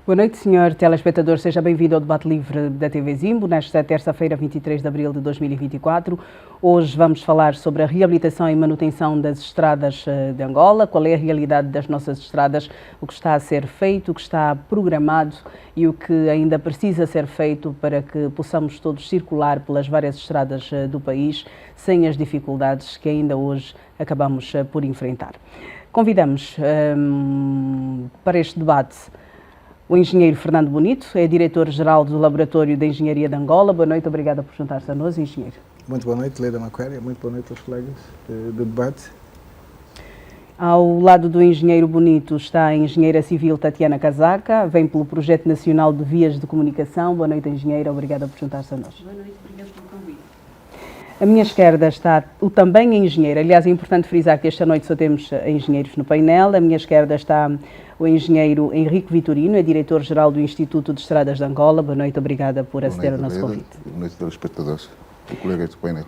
Boa noite, senhor telespectador. Seja bem-vindo ao debate livre da TV Zimbo, nesta terça-feira, 23 de abril de 2024. Hoje vamos falar sobre a reabilitação e manutenção das estradas de Angola, qual é a realidade das nossas estradas, o que está a ser feito, o que está programado e o que ainda precisa ser feito para que possamos todos circular pelas várias estradas do país sem as dificuldades que ainda hoje acabamos por enfrentar. Convidamos para este debate o engenheiro Fernando Bonito, é diretor-geral do Laboratório de Engenharia de Angola. Boa noite, obrigada por juntar-se a nós, engenheiro. Muito boa noite, Leda Macquarie. Muito boa noite aos colegas do debate. Ao lado do engenheiro Bonito está a engenheira civil Tatiana Casaca, vem pelo Projeto Nacional de Vias de Comunicação. Boa noite, engenheira, obrigada por juntar-se a nós. Boa noite, obrigada pelo convite. À minha esquerda está o também engenheiro, aliás é importante frisar que esta noite só temos engenheiros no painel. À minha esquerda está o engenheiro Henrique Vitorino, é diretor-geral do Instituto de Estradas de Angola. Boa noite, obrigada por aceder ao nosso convite. Boa noite, telespectadores e colegas do painel.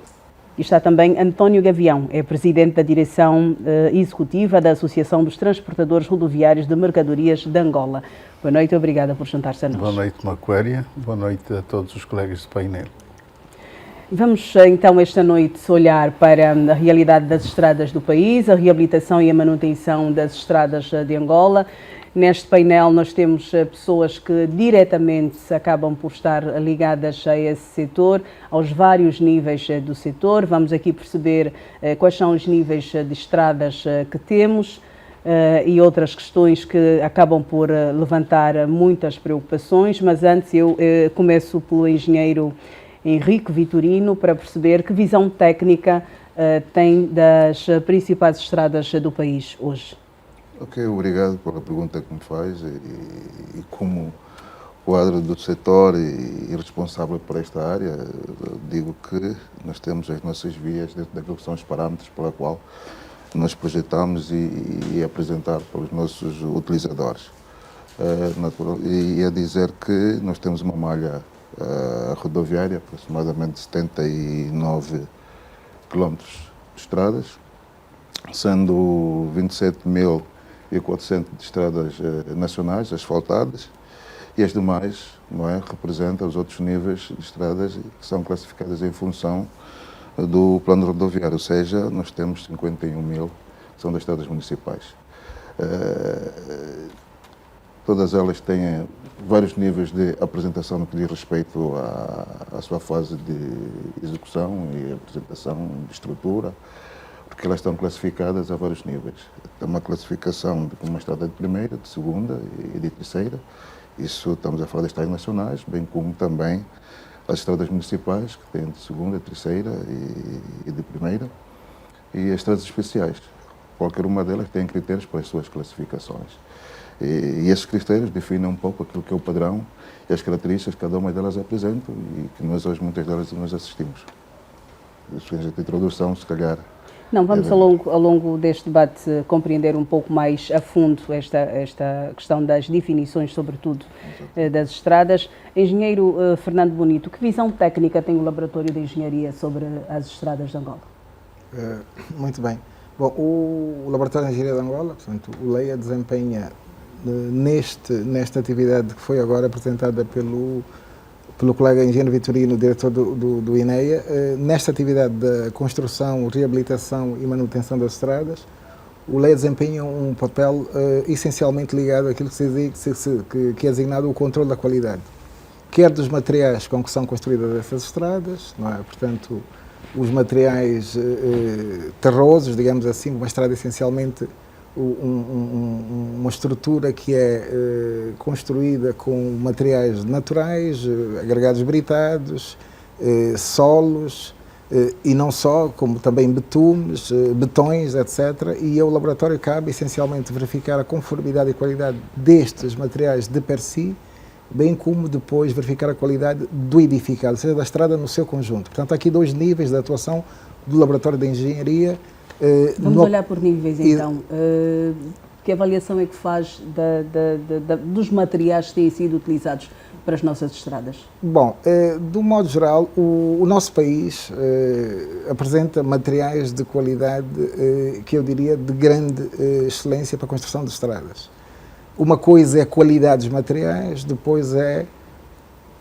E está também António Gavião, é presidente da direção executiva da Associação dos Transportadores Rodoviários de Mercadorias de Angola. Boa noite, obrigada por juntar-se a nós. Boa noite, Macquarie. Boa noite a todos os colegas do painel. Vamos então esta noite olhar para a realidade das estradas do país, a reabilitação e a manutenção das estradas de Angola. Neste painel nós temos pessoas que diretamente acabam por estar ligadas a esse setor, aos vários níveis do setor. Vamos aqui perceber quais são os níveis de estradas que temos e outras questões que acabam por levantar muitas preocupações, mas antes eu começo pelo engenheiro Henrique Vitorino para perceber que visão técnica tem das principais estradas do país hoje. Ok, obrigado pela pergunta que me faz e como quadro do setor e responsável por esta área, digo que nós temos as nossas vias dentro daquilo que são os parâmetros pela qual nós projetamos e apresentar para os nossos utilizadores. E a dizer que nós temos uma malha rodoviária, aproximadamente 79 km de estradas, sendo 27.400 de estradas nacionais asfaltadas e as demais representam os outros níveis de estradas que são classificadas em função do plano rodoviário, ou seja, nós temos 51.000 que são das estradas municipais. Todas elas têm vários níveis de apresentação no que diz respeito à sua fase de execução e apresentação de estrutura, porque elas estão classificadas a vários níveis. Tem uma classificação de uma estrada de primeira, de segunda e de terceira. Isso estamos a falar das estradas nacionais, bem como também as estradas municipais, que têm de segunda, terceira e de primeira, e as estradas especiais. Qualquer uma delas tem critérios para as suas classificações. E esses critérios definem um pouco aquilo que é o padrão e as características que cada uma delas apresentam e que nós hoje muitas delas nós assistimos. Isso é a introdução, se calhar. Não, vamos ao longo deste debate compreender um pouco mais a fundo esta questão das definições, sobretudo das estradas. Engenheiro Fernando Bonito, que visão técnica tem o Laboratório de Engenharia sobre as estradas de Angola? Muito bem. Bom, o Laboratório de Engenharia de Angola, portanto, o LEIA desempenha nesta atividade que foi agora apresentada pelo colega engenheiro Vitorino, diretor do INEA, nesta atividade da construção, reabilitação e manutenção das estradas, o LEIA desempenha um papel essencialmente ligado àquilo que é designado o controle da qualidade, quer dos materiais com que são construídas essas estradas, não é? Portanto, os materiais terrosos, digamos assim, uma estrada essencialmente uma estrutura que é construída com materiais naturais, agregados britados, solos, e não só, como também betumes, betões, etc. E ao laboratório cabe essencialmente verificar a conformidade e qualidade destes materiais de per si, bem como depois verificar a qualidade do edificado, ou seja, da estrada no seu conjunto. Portanto, há aqui dois níveis de atuação do Laboratório de Engenharia. Vamos olhar por níveis então. Que avaliação é que faz dos materiais que têm sido utilizados para as nossas estradas? Bom, do modo geral, o nosso país apresenta materiais de qualidade que eu diria de grande excelência para a construção de estradas. uma coisa é a qualidade dos materiais, depois é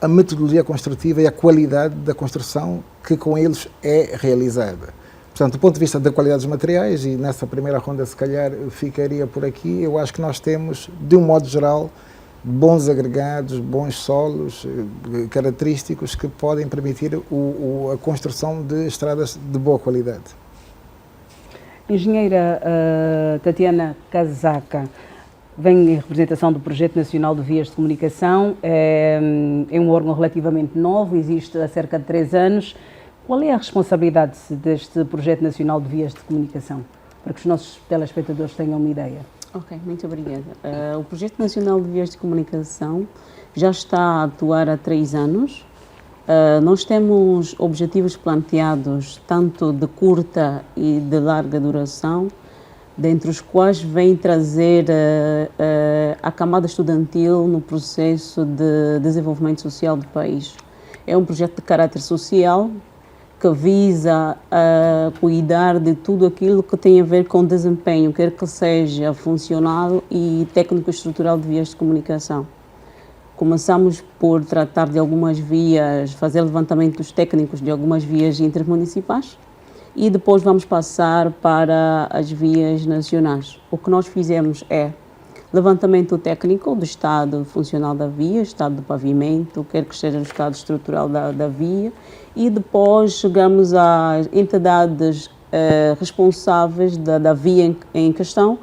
a metodologia construtiva e a qualidade da construção que com eles é realizada. Portanto, do ponto de vista da qualidade dos materiais, e nessa primeira ronda se calhar ficaria por aqui, eu acho que nós temos, de um modo geral, bons agregados, bons solos característicos que podem permitir a construção de estradas de boa qualidade. Engenheira Tatiana Casaca, vem em representação do Projeto Nacional de Vias de Comunicação, é um órgão relativamente novo, existe há cerca de 3 anos. Qual é a responsabilidade deste Projeto Nacional de Vias de Comunicação? Para que os nossos telespectadores tenham uma ideia. Ok, muito obrigada. O Projeto Nacional de Vias de Comunicação já está a atuar há 3 anos. Nós temos objetivos planteados tanto de curta e de larga duração, dentre os quais vem trazer a camada estudantil no processo de desenvolvimento social do país. É um projeto de caráter social que visa cuidar de tudo aquilo que tem a ver com desempenho, quer que seja funcional e técnico-estrutural de vias de comunicação. Começamos por tratar de algumas vias, fazer levantamentos técnicos de algumas vias intermunicipais e depois vamos passar para as vias nacionais. O que nós fizemos é levantamento técnico do estado funcional da via, estado do pavimento, quer que seja o estado estrutural da via, e depois chegamos às entidades responsáveis da via em questão,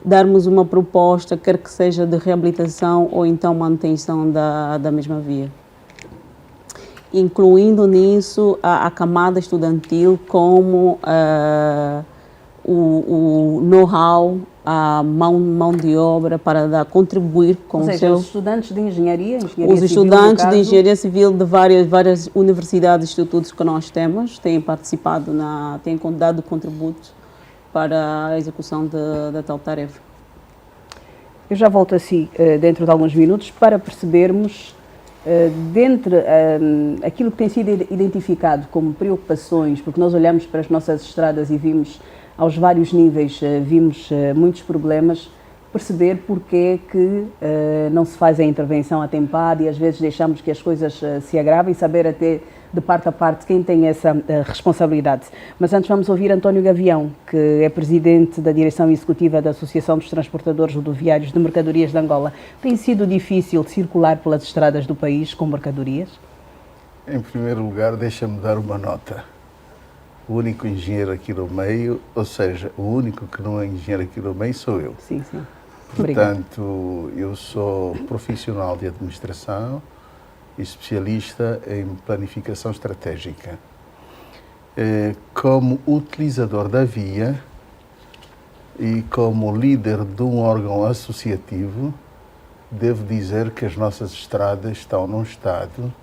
darmos uma proposta, quer que seja de reabilitação ou então manutenção da mesma via. Incluindo nisso a camada estudantil como o know-how, a mão de obra para contribuir com ou seja, os estudantes de engenharia os estudantes de engenharia civil de várias universidades e institutos que nós temos têm participado, têm dado contributo para a execução da tal tarefa. Eu já volto a si dentro de alguns minutos para percebermos dentre aquilo que tem sido identificado como preocupações, porque nós olhamos para as nossas estradas e vimos aos vários níveis, vimos muitos problemas, perceber porque que não se faz a intervenção atempada e às vezes deixamos que as coisas se agravem, saber até de parte a parte quem tem essa responsabilidade. Mas antes vamos ouvir António Gavião, que é presidente da direção executiva da Associação dos Transportadores Rodoviários de Mercadorias de Angola. Tem sido difícil circular pelas estradas do país com mercadorias? Em primeiro lugar, deixa-me dar uma nota. O único engenheiro aqui no meio, ou seja, o único que não é engenheiro aqui no meio sou eu. Sim, sim. Portanto, eu sou profissional de administração e especialista em planificação estratégica. Como utilizador da via e como líder de um órgão associativo, devo dizer que as nossas estradas estão num estado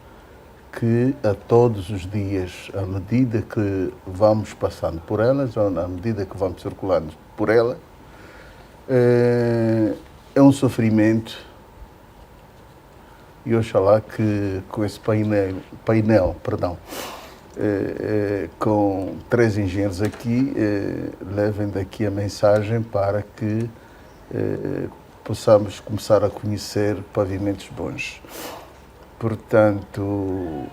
que a todos os dias, à medida que vamos passando por elas, ou à medida que vamos circulando por ela, é um sofrimento. E oxalá que com esse painel, com 3 engenheiros aqui, levem daqui a mensagem para que possamos começar a conhecer pavimentos bons. Portanto,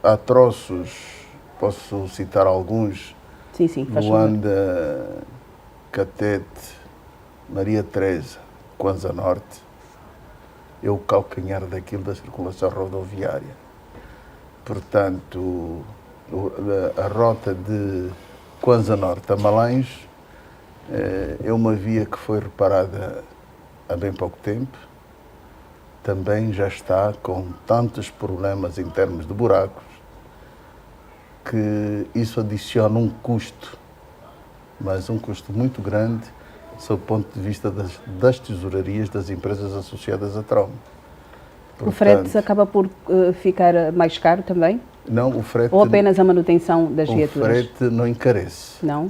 há troços, posso citar alguns, Sim, sim, faz favor. Luanda, Catete, Maria Teresa, Kwanza Norte, é o calcanhar daquilo da circulação rodoviária. Portanto, a rota de Kwanza Norte a Malães é uma via que foi reparada há bem pouco tempo. Também já está com tantos problemas em termos de buracos que isso adiciona um custo, mas um custo muito grande sob o ponto de vista das tesourarias das empresas associadas à Trom. O frete acaba por ficar mais caro também? Não, o frete... Ou apenas a manutenção das viaturas? O frete não encarece. Não?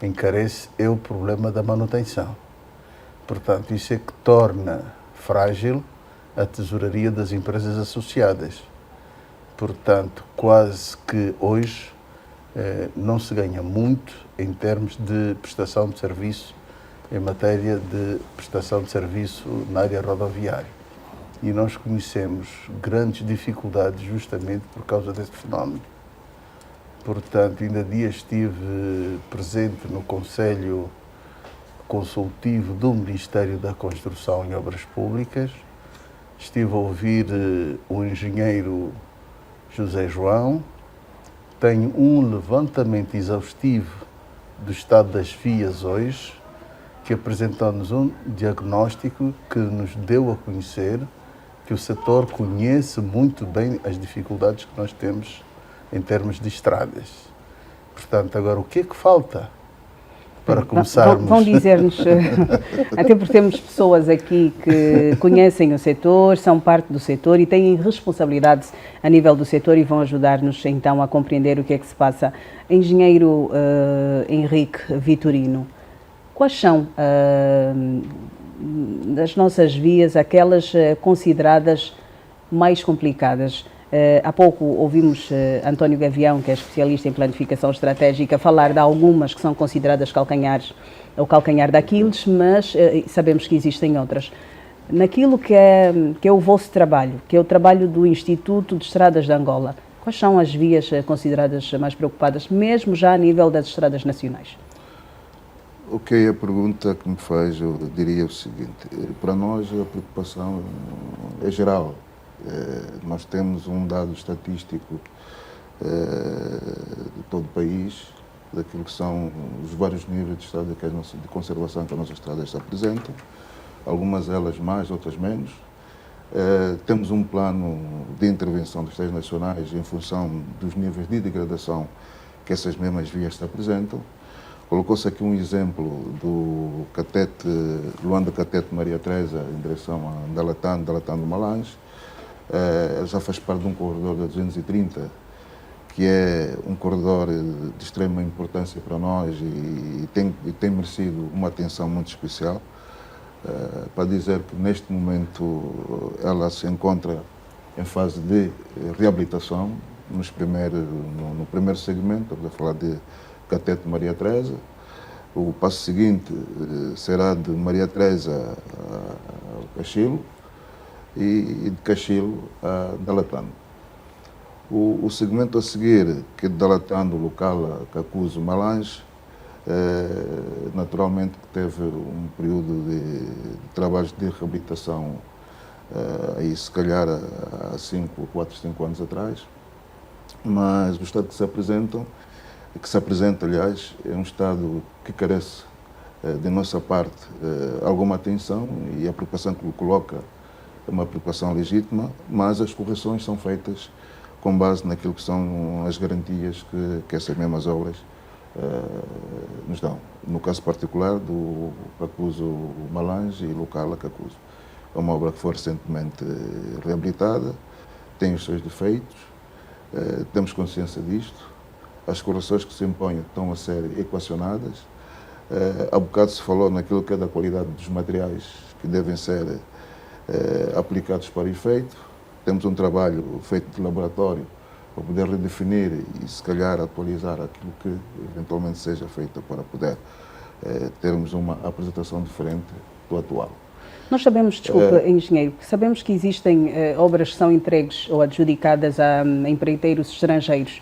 Encarece é o problema da manutenção. Portanto, isso é que torna frágil a tesouraria das empresas associadas. Portanto, quase que hoje não se ganha muito em termos de prestação de serviço em matéria de prestação de serviço na área rodoviária. E nós conhecemos grandes dificuldades justamente por causa desse fenómeno. Portanto, ainda há dias estive presente no Conselho Consultivo do Ministério da Construção e Obras Públicas. Estive a ouvir o engenheiro José João. Tenho um levantamento exaustivo do estado das vias hoje, que apresentou-nos um diagnóstico que nos deu a conhecer que o setor conhece muito bem as dificuldades que nós temos em termos de estradas. Portanto, agora o que é que falta para começarmos? Vão dizer-nos, até porque temos pessoas aqui que conhecem o setor, são parte do setor e têm responsabilidades a nível do setor e vão ajudar-nos então a compreender o que é que se passa. Engenheiro Henrique Vitorino, quais são das nossas vias aquelas consideradas mais complicadas? Há pouco ouvimos António Gavião, que é especialista em planificação estratégica, falar de algumas que são consideradas calcanhares, ou calcanhar de Aquiles, mas sabemos que existem outras. Naquilo que é o vosso trabalho, que é o trabalho do Instituto de Estradas de Angola, quais são as vias consideradas mais preocupadas, mesmo já a nível das estradas nacionais? Ok, a pergunta que me faz, eu diria o seguinte: para nós a preocupação é geral. Nós temos um dado estatístico de todo o país, daquilo que são os vários níveis de estrada de conservação que as nossas estradas apresentam, algumas delas mais, outras menos. Temos um plano de intervenção das estradas nacionais em função dos níveis de degradação que essas mesmas vias se apresentam. Colocou-se aqui um exemplo do Catete, Luanda Catete Maria Teresa, em direção a Dalatã do Malange. Já faz parte de um corredor da 230, que é um corredor de extrema importância para nós e tem merecido uma atenção muito especial. Para dizer que neste momento ela se encontra em fase de reabilitação no primeiro segmento, estamos a falar de Catete Maria Teresa. O passo seguinte será de Maria Teresa a Cachilo e de Cachilo a Dalatã. O segmento a seguir, que é de Dalatã, do local a Cacuzo Malange, naturalmente teve um período de trabalhos de reabilitação aí se calhar há 4, 5 anos atrás, mas o estado que se apresenta, aliás, é um estado que carece de nossa parte alguma atenção, e a preocupação que coloca é uma preocupação legítima, mas as correções são feitas com base naquilo que são as garantias que essas mesmas obras nos dão. No caso particular do Cacuzo Malange e local a Cacuzo. É uma obra que foi recentemente reabilitada, tem os seus defeitos, temos consciência disto, as correções que se impõem estão a ser equacionadas. Há bocado se falou naquilo que é da qualidade dos materiais que devem ser aplicados para efeito. Temos um trabalho feito de laboratório para poder redefinir e, se calhar, atualizar aquilo que eventualmente seja feito para poder termos uma apresentação diferente do atual. Nós sabemos, desculpa, engenheiro, sabemos que existem obras que são entregues ou adjudicadas a empreiteiros estrangeiros.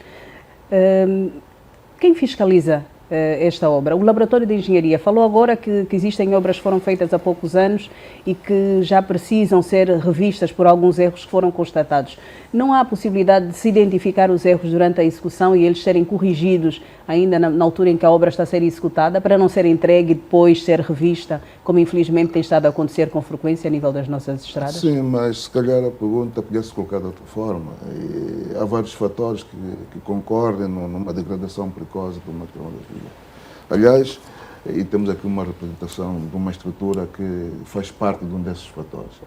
Quem fiscaliza esta obra? O Laboratório de Engenharia falou agora que existem obras que foram feitas há poucos anos e que já precisam ser revistas por alguns erros que foram constatados. Não há possibilidade de se identificar os erros durante a execução e eles serem corrigidos ainda na altura em que a obra está a ser executada, para não ser entregue e depois ser revista, como infelizmente tem estado a acontecer com frequência a nível das nossas estradas? Sim, mas se calhar a pergunta podia se colocar de outra forma. E há vários fatores que concorrem numa degradação precoce do material da via. Aliás, e temos aqui uma representação de uma estrutura que faz parte de um desses fatores.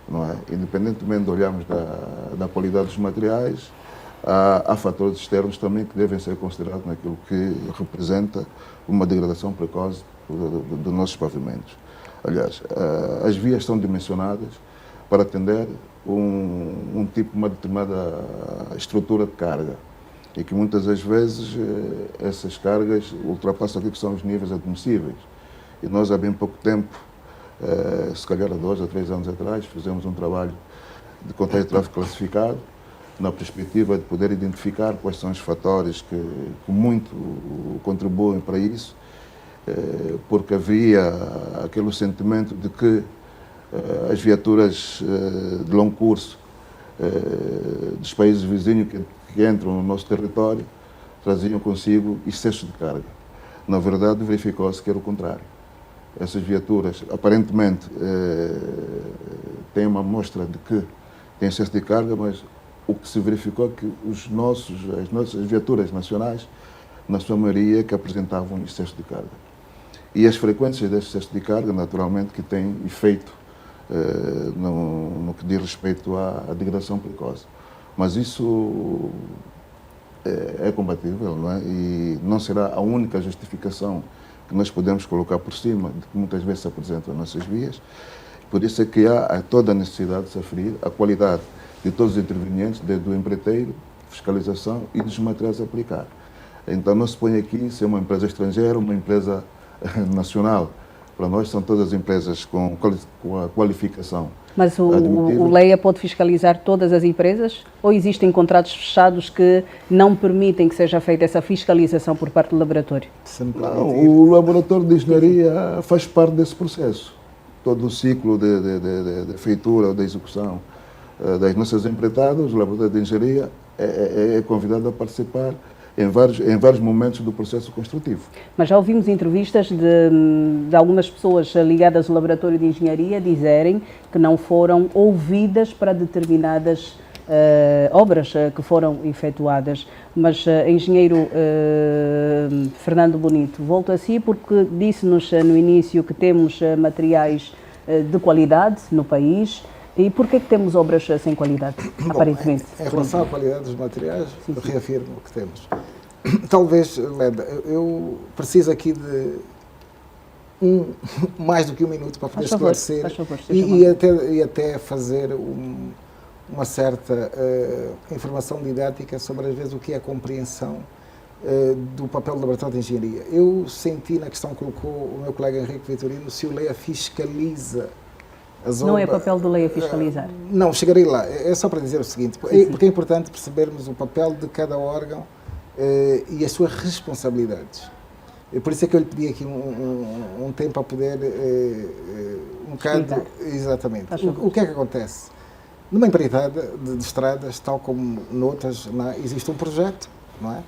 Não é? Independentemente de olharmos da qualidade dos materiais, há fatores externos também que devem ser considerados naquilo que representa uma degradação precoce dos nossos pavimentos. Aliás, as vias são dimensionadas para atender uma determinada estrutura de carga, e que muitas das vezes essas cargas ultrapassam aquilo que são os níveis admissíveis. E nós, há bem pouco tempo, se calhar há 2 ou 3 anos atrás, fizemos um trabalho de controle de tráfego classificado, na perspectiva de poder identificar quais são os fatores que muito contribuem para isso, porque havia aquele sentimento de que as viaturas de longo curso dos países vizinhos que entram no nosso território traziam consigo excesso de carga. Na verdade, verificou-se que era o contrário. Essas viaturas, aparentemente, têm uma amostra de que têm excesso de carga, mas o que se verificou é que as nossas viaturas nacionais, na sua maioria, que apresentavam excesso de carga. E as frequências desse excesso de carga, naturalmente, que têm efeito no que diz respeito à degradação precoce. Mas isso é combatível, não é? E não será a única justificação que nós podemos colocar por cima de que muitas vezes se apresentam nas nossas vias. Por isso é que há toda a necessidade de se aferir a qualidade de todos os intervenientes, desde o empreiteiro, fiscalização e dos materiais a aplicar. Então não se põe aqui se é uma empresa estrangeira, uma empresa nacional. Para nós são todas empresas com a qualificação. Mas o Leia pode fiscalizar todas as empresas ou existem contratos fechados que não permitem que seja feita essa fiscalização por parte do laboratório? Não, o laboratório de engenharia faz parte desse processo. Todo o ciclo de feitura ou de execução das nossas empreitadas, o laboratório de engenharia é convidado a participar em vários momentos do processo construtivo. Mas já ouvimos entrevistas de algumas pessoas ligadas ao laboratório de engenharia dizerem que não foram ouvidas para determinadas obras que foram efetuadas. Mas, engenheiro Fernando Bonito, volto a si porque disse-nos no início que temos materiais de qualidade no país. E porquê que temos obras sem qualidade, aparentemente? Em relação à qualidade dos materiais, reafirmo o que temos. Talvez, Leda, eu preciso aqui de mais do que 1 minuto para poder esclarecer e até fazer uma certa informação didática sobre, às vezes, o que é a compreensão do papel do laboratório de engenharia. Eu senti na questão que colocou o meu colega Henrique Vitorino se o Leia fiscaliza as obras. Não é papel do Leia fiscalizar? Não, chegarei lá. É só para dizer o seguinte, porque é importante percebermos o papel de cada órgão e as suas responsabilidades. Por isso é que eu lhe pedi aqui um tempo para poder um bocado... Exatamente. O que é que acontece? Numa empreitada de estradas, tal como noutras, existe um projeto, não é?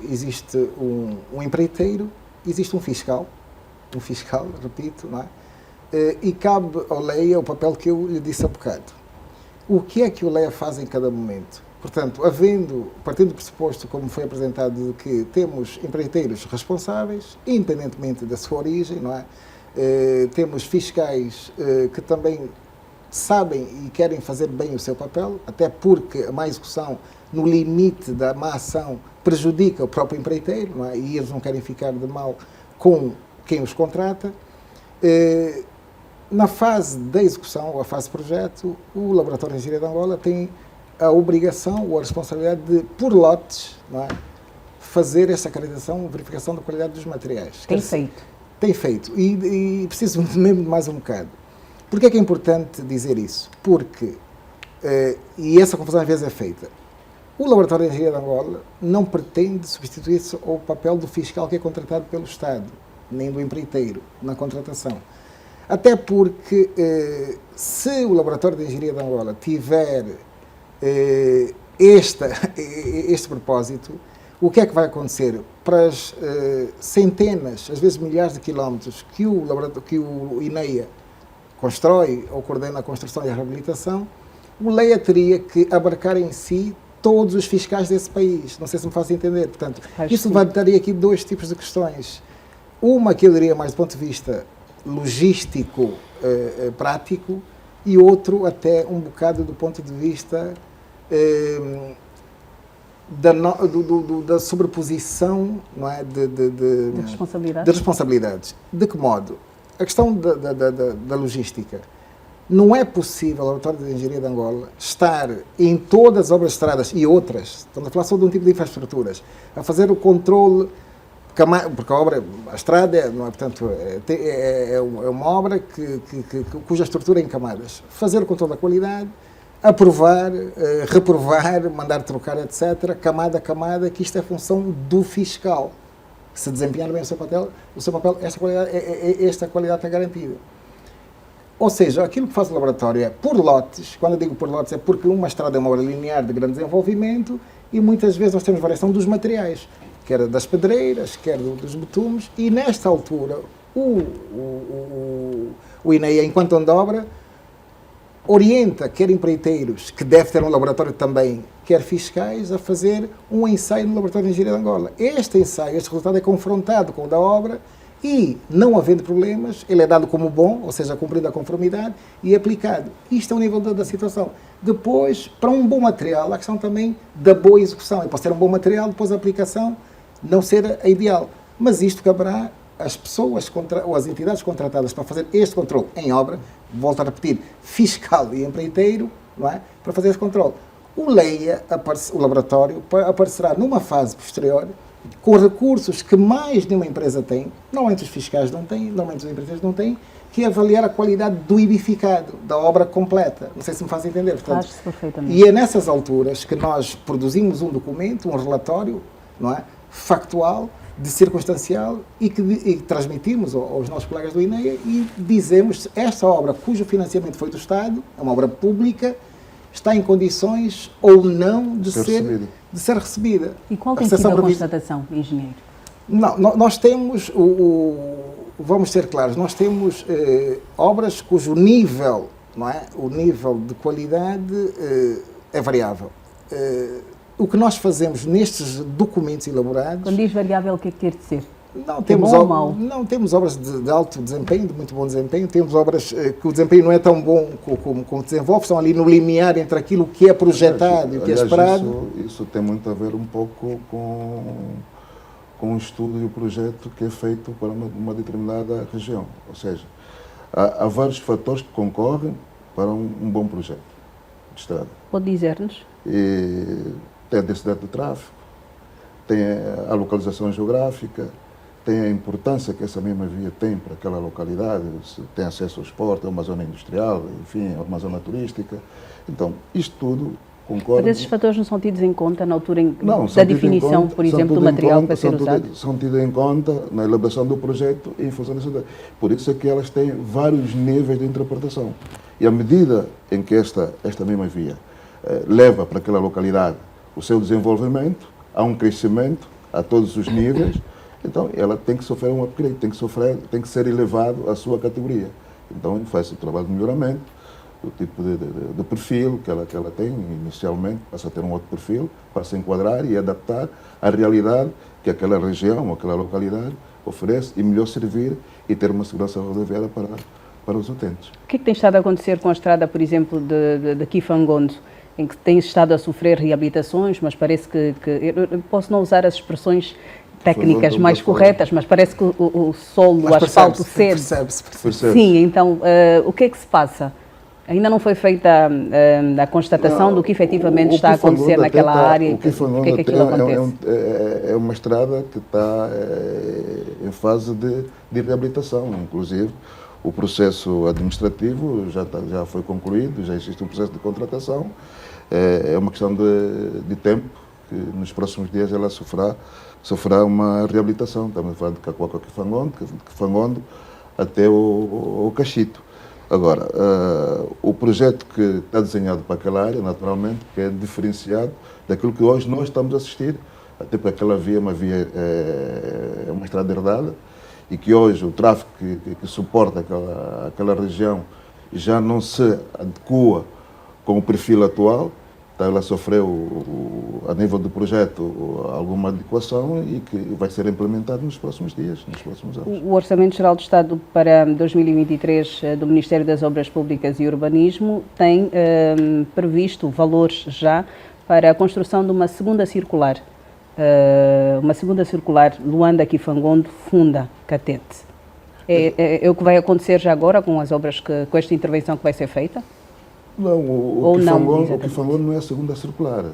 Existe um empreiteiro, existe um fiscal, repito, não é? E cabe ao Leia o papel que eu lhe disse há bocado. O que é que o Leia faz em cada momento? Portanto, partindo do pressuposto, como foi apresentado, de que temos empreiteiros responsáveis, independentemente da sua origem, não é? Temos fiscais que também sabem e querem fazer bem o seu papel, até porque a má execução, no limite da má ação, prejudica o próprio empreiteiro, não é? E eles não querem ficar de mal com quem os contrata. Na fase da execução, ou a fase de projeto, o Laboratório de Engenharia de Angola tem a obrigação ou a responsabilidade de, por lotes, não é? Fazer essa acreditação, verificação da qualidade dos materiais. Tem feito. Tem feito. E preciso mesmo de mais um bocado. Porquê é que é importante dizer isso? Porque, e essa confusão às vezes é feita, o Laboratório de Engenharia de Angola não pretende substituir-se ao papel do fiscal que é contratado pelo Estado, nem do empreiteiro, na contratação. Até porque, se o Laboratório de Engenharia de Angola tiver este propósito, o que é que vai acontecer? Para as centenas, às vezes milhares de quilómetros que o INEA constrói ou coordena a construção e a reabilitação, o Leia teria que abarcar em si todos os fiscais desse país. Não sei se me faço entender. Portanto, isso levantaria aqui 2 tipos de questões. Uma que eu diria mais do ponto de vista logístico, prático, e outro até um bocado do ponto de vista da sobreposição, não é? de responsabilidades. De que modo? A questão da logística. Não é possível o Laboratório de Engenharia de Angola estar em todas as obras de estradas e outras, estamos a falar só de um tipo de infraestruturas, a fazer o controle porque a estrada não é, portanto, é uma obra cuja estrutura é em camadas. Fazer o controle da qualidade, aprovar, reprovar, mandar trocar, etc., camada a camada, que isto é função do fiscal. Se desempenhar bem o seu papel, esta qualidade está garantida. Ou seja, aquilo que faz o laboratório é por lotes. Quando eu digo por lotes é porque uma estrada é uma obra linear de grande desenvolvimento e muitas vezes nós temos variação dos materiais, quer das pedreiras, quer dos betumes, e nesta altura o INEA, enquanto anda obra, orienta quer empreiteiros, que deve ter um laboratório também, quer fiscais, a fazer um ensaio no Laboratório de Engenharia de Angola. Este ensaio, este resultado é confrontado com o da obra e, não havendo problemas, ele é dado como bom, ou seja, cumprindo a conformidade, e aplicado. Isto é o nível da situação. Depois, para um bom material, a questão também da boa execução. Eu posso ter um bom material, depois a aplicação não ser a ideal. Mas isto caberá às pessoas ou às entidades contratadas para fazer este controle em obra, volto a repetir, fiscal e empreiteiro, não é? Para fazer esse controle. O LEIA, o laboratório, aparecerá numa fase posterior, com recursos que mais de uma empresa tem, normalmente os fiscais não têm, normalmente os empreiteiros não têm, que é avaliar a qualidade do edificado, da obra completa. Não sei se me faz entender. Faz-se perfeitamente. E é nessas alturas que nós produzimos um documento, um relatório, não é? Factual, de circunstancial, e que transmitimos aos nossos colegas do INEA e dizemos esta obra, cujo financiamento foi do Estado, é uma obra pública, está em condições ou não de ser recebida. E qual tem sido a constatação, engenheiro? Não, nós temos, vamos ser claros, nós temos obras cujo nível, não é? O nível de qualidade é variável. O que nós fazemos nestes documentos elaborados... Quando diz variável, o que é que quer dizer? Não temos obras de alto desempenho, de muito bom desempenho, temos obras que o desempenho não é tão bom como desenvolve, estão ali no limiar entre aquilo que é projetado e o que é esperado. Isso tem muito a ver um pouco com o estudo e o projeto que é feito para uma determinada região. Ou seja, há vários fatores que concorrem para um bom projeto de estrada. Pode dizer-nos? Tem a densidade do tráfego, tem a localização geográfica, tem a importância que essa mesma via tem para aquela localidade, se tem acesso ao esporte, a uma zona industrial, enfim, a uma zona turística. Então, isto tudo concorda... Mas esses fatores não são tidos em conta na altura da definição, por exemplo, do material que vai ser usado? São tidos em conta na elaboração do projeto e em função dessa... Por isso é que elas têm vários níveis de interpretação. E à medida em que esta mesma via leva para aquela localidade o seu desenvolvimento, há um crescimento a todos os níveis, então ela tem que sofrer um upgrade, tem que ser elevado à sua categoria. Então faz o trabalho de melhoramento, do tipo de perfil que ela tem inicialmente, passa a ter um outro perfil para se enquadrar e adaptar à realidade que aquela região ou aquela localidade oferece e melhor servir e ter uma segurança rodoviária para os utentes. O que é que tem estado a acontecer com a estrada, por exemplo, de Kifangondo, em que tem estado a sofrer reabilitações, mas parece que eu posso não usar as expressões técnicas mais corretas, mas parece que o solo, o asfalto cede. Percebe-se. Sim, então o que é que se passa? Ainda não foi feita a constatação do que efetivamente está a acontecer naquela área? O Kifangondo é que aquilo acontece? É uma estrada que está em fase de reabilitação, inclusive. O processo administrativo já foi concluído, já existe um processo de contratação. É uma questão de tempo, que nos próximos dias ela sofrerá uma reabilitação. Estamos a falar de Cacoaca Kifangondo até o Cachito. Agora, o projeto que está desenhado para aquela área, naturalmente, que é diferenciado daquilo que hoje nós estamos a assistir, até porque aquela via é uma estrada herdada, e que hoje o tráfego que suporta aquela região já não se adequa com o perfil atual. Então ela sofreu, a nível do projeto, alguma adequação e que vai ser implementado nos próximos dias, nos próximos anos. O Orçamento Geral do Estado para 2023 do Ministério das Obras Públicas e Urbanismo tem previsto valores já para a construção de uma segunda circular. Luanda Kifangondo Funda Catete. É o que vai acontecer já agora com as obras com esta intervenção que vai ser feita? Não, Ou o não, Kifangol exatamente. não é a segunda circular.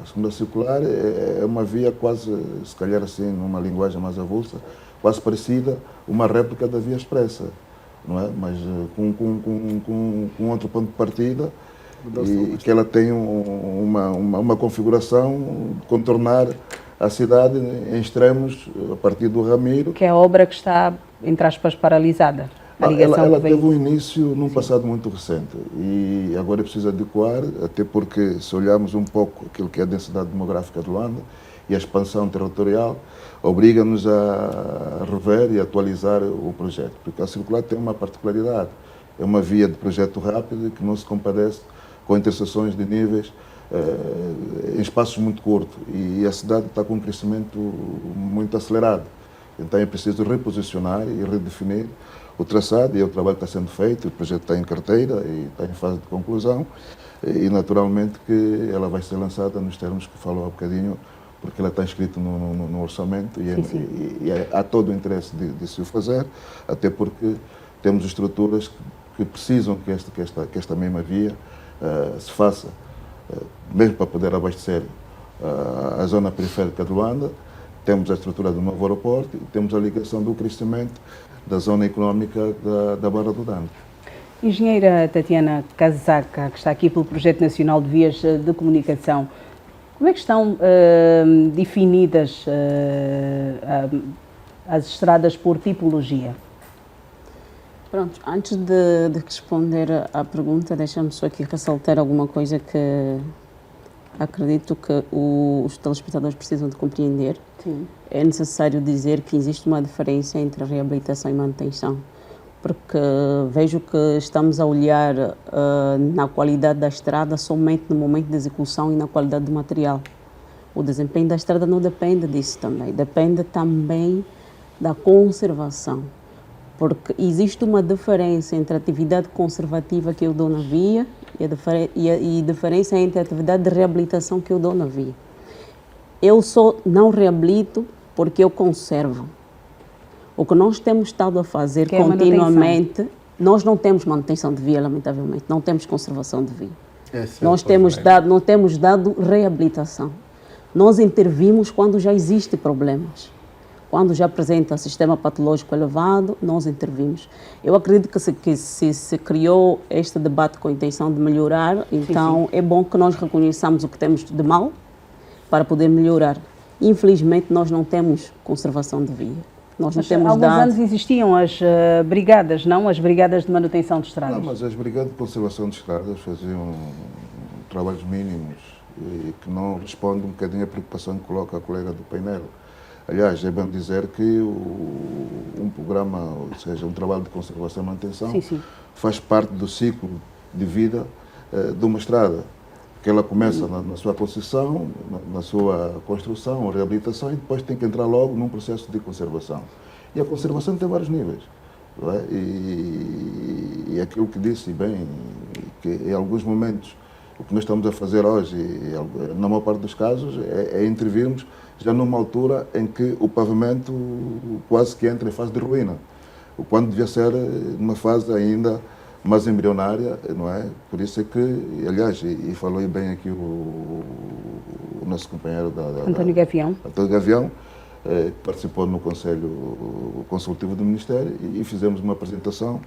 A segunda circular é uma via quase, se calhar assim, numa linguagem mais avulsa, quase parecida, uma réplica da via expressa, não é? Mas com outro ponto de partida e que ela tem uma configuração de contornar a cidade em extremos a partir do Ramiro. Que é a obra que está, entre aspas, paralisada. A ligação Ela que vem. teve um início num passado muito recente e agora é preciso adequar, até porque se olharmos um pouco aquilo que é a densidade demográfica de Luanda e a expansão territorial, obriga-nos a rever e atualizar o projeto, porque a circular tem uma particularidade, é uma via de projeto rápido que não se compadece com interseções de níveis em espaços muito curtos e a cidade está com um crescimento muito acelerado. Então é preciso reposicionar e redefinir o traçado e é o trabalho que está sendo feito, o projeto está em carteira e está em fase de conclusão e naturalmente que ela vai ser lançada nos termos que falou há bocadinho, porque ela está inscrita no orçamento e há todo o interesse de se o fazer, até porque temos estruturas que precisam que esta mesma via se faça, mesmo para poder abastecer a zona periférica de Luanda. Temos a estrutura do novo aeroporto e temos a ligação do crescimento da zona económica da Barra do Dano. Engenheira Tatiana Casaca, que está aqui pelo Projeto Nacional de Vias de Comunicação, como é que estão definidas as estradas por tipologia? Pronto, antes de responder à pergunta, deixa-me só aqui ressaltar alguma coisa que acredito que os telespectadores precisam de compreender. Sim. É necessário dizer que existe uma diferença entre reabilitação e manutenção, porque vejo que estamos a olhar na qualidade da estrada somente no momento de execução e na qualidade do material. O desempenho da estrada não depende disso também, depende também da conservação, porque existe uma diferença entre a atividade conservativa que eu dou na via e a diferença entre a atividade de reabilitação que eu dou na via. Eu só não reabilito porque eu conservo. O que nós temos estado a fazer Que é a continuamente, nós não temos manutenção de via, lamentavelmente, não temos conservação de via. Nós temos dado reabilitação. Nós intervimos quando já existem problemas. Quando já apresenta sistema patológico elevado, nós intervimos. Eu acredito que se criou este debate com a intenção de melhorar, então é bom que nós reconheçamos o que temos de mal para poder melhorar. Infelizmente, nós não temos conservação de via. Nós não temos há alguns anos existiam as brigadas, não? As brigadas de manutenção de estradas. Não, mas as brigadas de conservação de estradas faziam trabalhos mínimos e que não respondem um bocadinho à preocupação que coloca a colega do painel. Aliás, é bem dizer que um programa, ou seja, um trabalho de conservação e manutenção, faz parte do ciclo de vida de uma estrada, que ela começa na sua concessão, na sua construção, reabilitação, e depois tem que entrar logo num processo de conservação. E a conservação tem vários níveis. Não é? E aquilo que disse bem, que em alguns momentos, o que nós estamos a fazer hoje, na maior parte dos casos, é intervirmos já numa altura em que o pavimento quase que entra em fase de ruína, quando devia ser numa fase ainda mais embrionária, não é? Por isso é que, aliás, e falou bem aqui o nosso companheiro António Gavião, que participou no Conselho Consultivo do Ministério e fizemos uma apresentação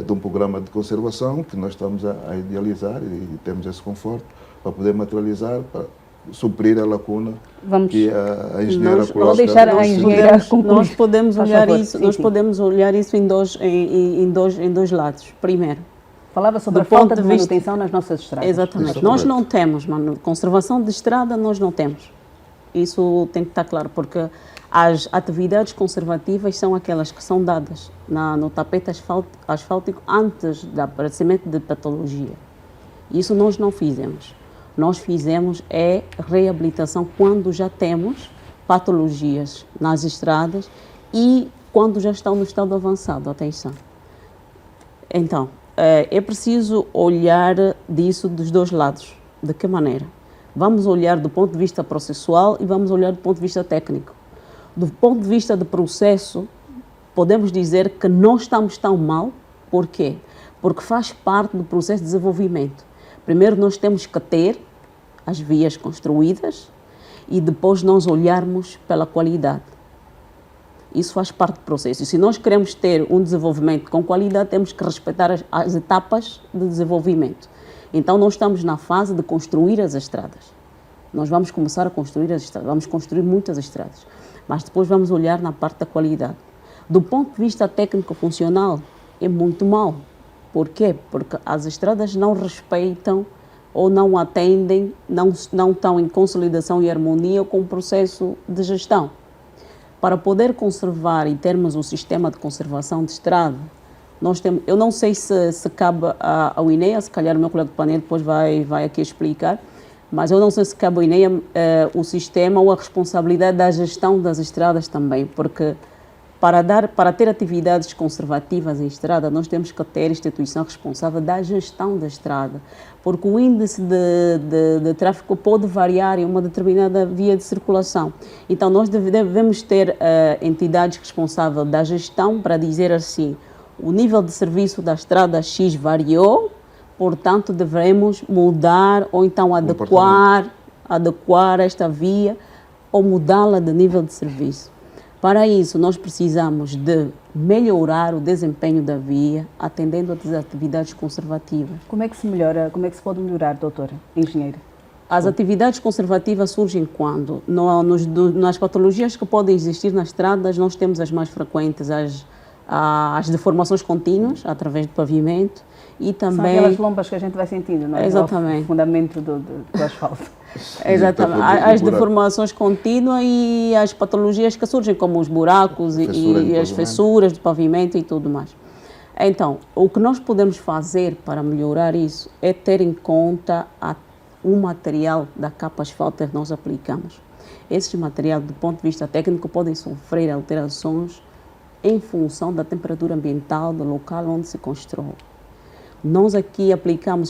de um programa de conservação que nós estamos a idealizar e temos esse conforto para poder materializar, para suprir a lacuna que a engenheira coloca. Vou deixar a engenheira concluir. Nós podemos olhar isso, sim, nós sim. podemos olhar isso em dois lados. Primeiro, falava sobre a falta de manutenção nas nossas estradas. Exatamente. Isso Nós correto. não temos, conservação de estrada nós não temos. Isso tem que estar claro, porque as atividades conservativas são aquelas que são dadas no tapete asfáltico antes do aparecimento de patologia. Isso nós não fizemos. Nós fizemos reabilitação quando já temos patologias nas estradas e quando já estão no estado avançado. Atenção. Então, é preciso olhar disso dos dois lados. De que maneira? Vamos olhar do ponto de vista processual e vamos olhar do ponto de vista técnico. Do ponto de vista de processo, podemos dizer que não estamos tão mal. Por quê? Porque faz parte do processo de desenvolvimento. Primeiro nós temos que ter as vias construídas e depois nós olharmos pela qualidade. Isso faz parte do processo. E se nós queremos ter um desenvolvimento com qualidade, temos que respeitar as etapas de desenvolvimento. Então, nós estamos na fase de construir as estradas. Nós vamos começar a construir as estradas, vamos construir muitas estradas, mas depois vamos olhar na parte da qualidade. Do ponto de vista técnico-funcional, é muito mal. Por quê? Porque as estradas não respeitam ou não atendem, não estão em consolidação e harmonia com o processo de gestão. Para poder conservar, em termos do sistema de conservação de estrada, nós temos, eu não sei se cabe ao INEA, se calhar o meu colega de painel depois vai aqui explicar, mas eu não sei se cabe ao INEA o sistema ou a responsabilidade da gestão das estradas também, porque para ter atividades conservativas em estrada, nós temos que ter a instituição responsável da gestão da estrada, porque o índice de tráfego pode variar em uma determinada via de circulação. Então, nós devemos ter entidades responsáveis da gestão para dizer assim, o nível de serviço da estrada X variou, portanto, devemos mudar ou então adequar esta via ou mudá-la de nível de serviço. Para isso, nós precisamos de melhorar o desempenho da via, atendendo às atividades conservativas. Como é que se melhora, como é que se pode melhorar, doutora, engenheira? As atividades conservativas surgem quando? Nas patologias que podem existir nas estradas, nós temos as mais frequentes, as deformações contínuas, através do pavimento, e também... São aquelas lombas que a gente vai sentindo, não é? Exatamente. O fundamento do asfalto. Exatamente. As deformações contínuas e as patologias que surgem, como os buracos e as fissuras do pavimento e tudo mais. Então, o que nós podemos fazer para melhorar isso é ter em conta o material da capa asfáltica que nós aplicamos. Esses materiais, do ponto de vista técnico, podem sofrer alterações em função da temperatura ambiental do local onde se constrói. Nós aqui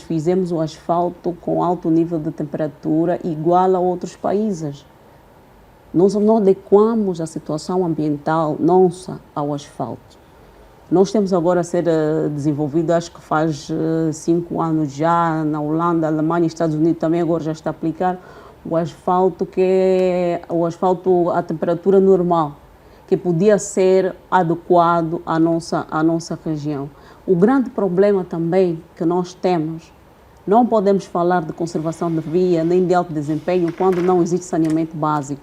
fizemos o asfalto com alto nível de temperatura igual a outros países. Nós não adequamos a situação ambiental nossa ao asfalto. Nós temos agora a ser desenvolvido, acho que faz 5 anos já, na Holanda, Alemanha, Estados Unidos também agora já está a aplicar o asfalto que é o asfalto à temperatura normal, que podia ser adequado à nossa região. O grande problema também que nós temos, não podemos falar de conservação de via nem de alto desempenho quando não existe saneamento básico.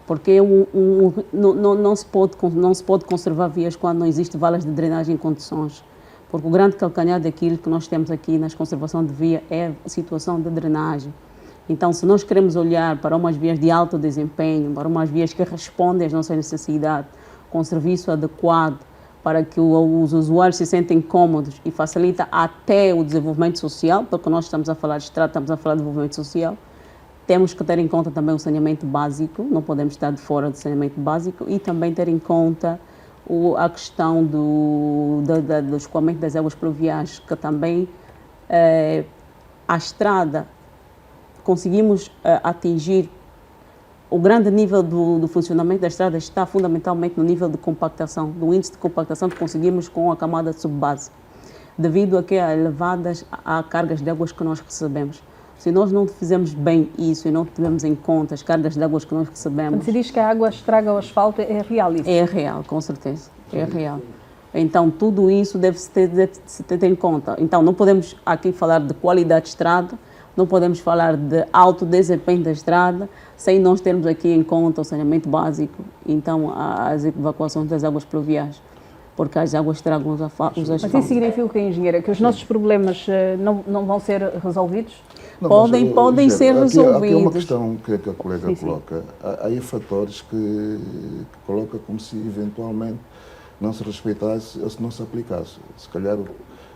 Porque não se pode conservar vias quando não existe valas de drenagem em condições. Porque o grande calcanhar daquilo que nós temos aqui nas conservação de via é a situação de drenagem. Então, se nós queremos olhar para umas vias de alto desempenho, para umas vias que respondem às nossas necessidades, com serviço adequado, para que os usuários se sentem cômodos e facilita até o desenvolvimento social, porque nós estamos a falar de estrada, estamos a falar de desenvolvimento social, temos que ter em conta também o saneamento básico, não podemos estar de fora do saneamento básico, e também ter em conta a questão do escoamento das águas pluviais, que também a estrada conseguimos atingir. O grande nível do funcionamento da estrada está fundamentalmente no nível de compactação, do índice de compactação que conseguimos com a camada de subbase, devido a elevadas cargas de águas que nós recebemos. Se nós não fizermos bem isso e não tivermos em conta as cargas de águas que nós recebemos... Quando se diz que a água estraga o asfalto, é real isso? É real, com certeza, é real. Então, tudo isso deve-se ter em conta. Então, não podemos aqui falar de qualidade de estrada, não podemos falar de alto desempenho da estrada sem nós termos aqui em conta o saneamento básico, então as evacuações das águas pluviais, porque as águas estragam os asfaltos. Mas isso significa o que, engenheira? Que os nossos problemas não vão ser resolvidos? Não, podem ser resolvidos. Aqui é uma questão que a colega coloca. Há aí fatores que coloca como se eventualmente não se respeitasse ou se não se aplicasse. Se calhar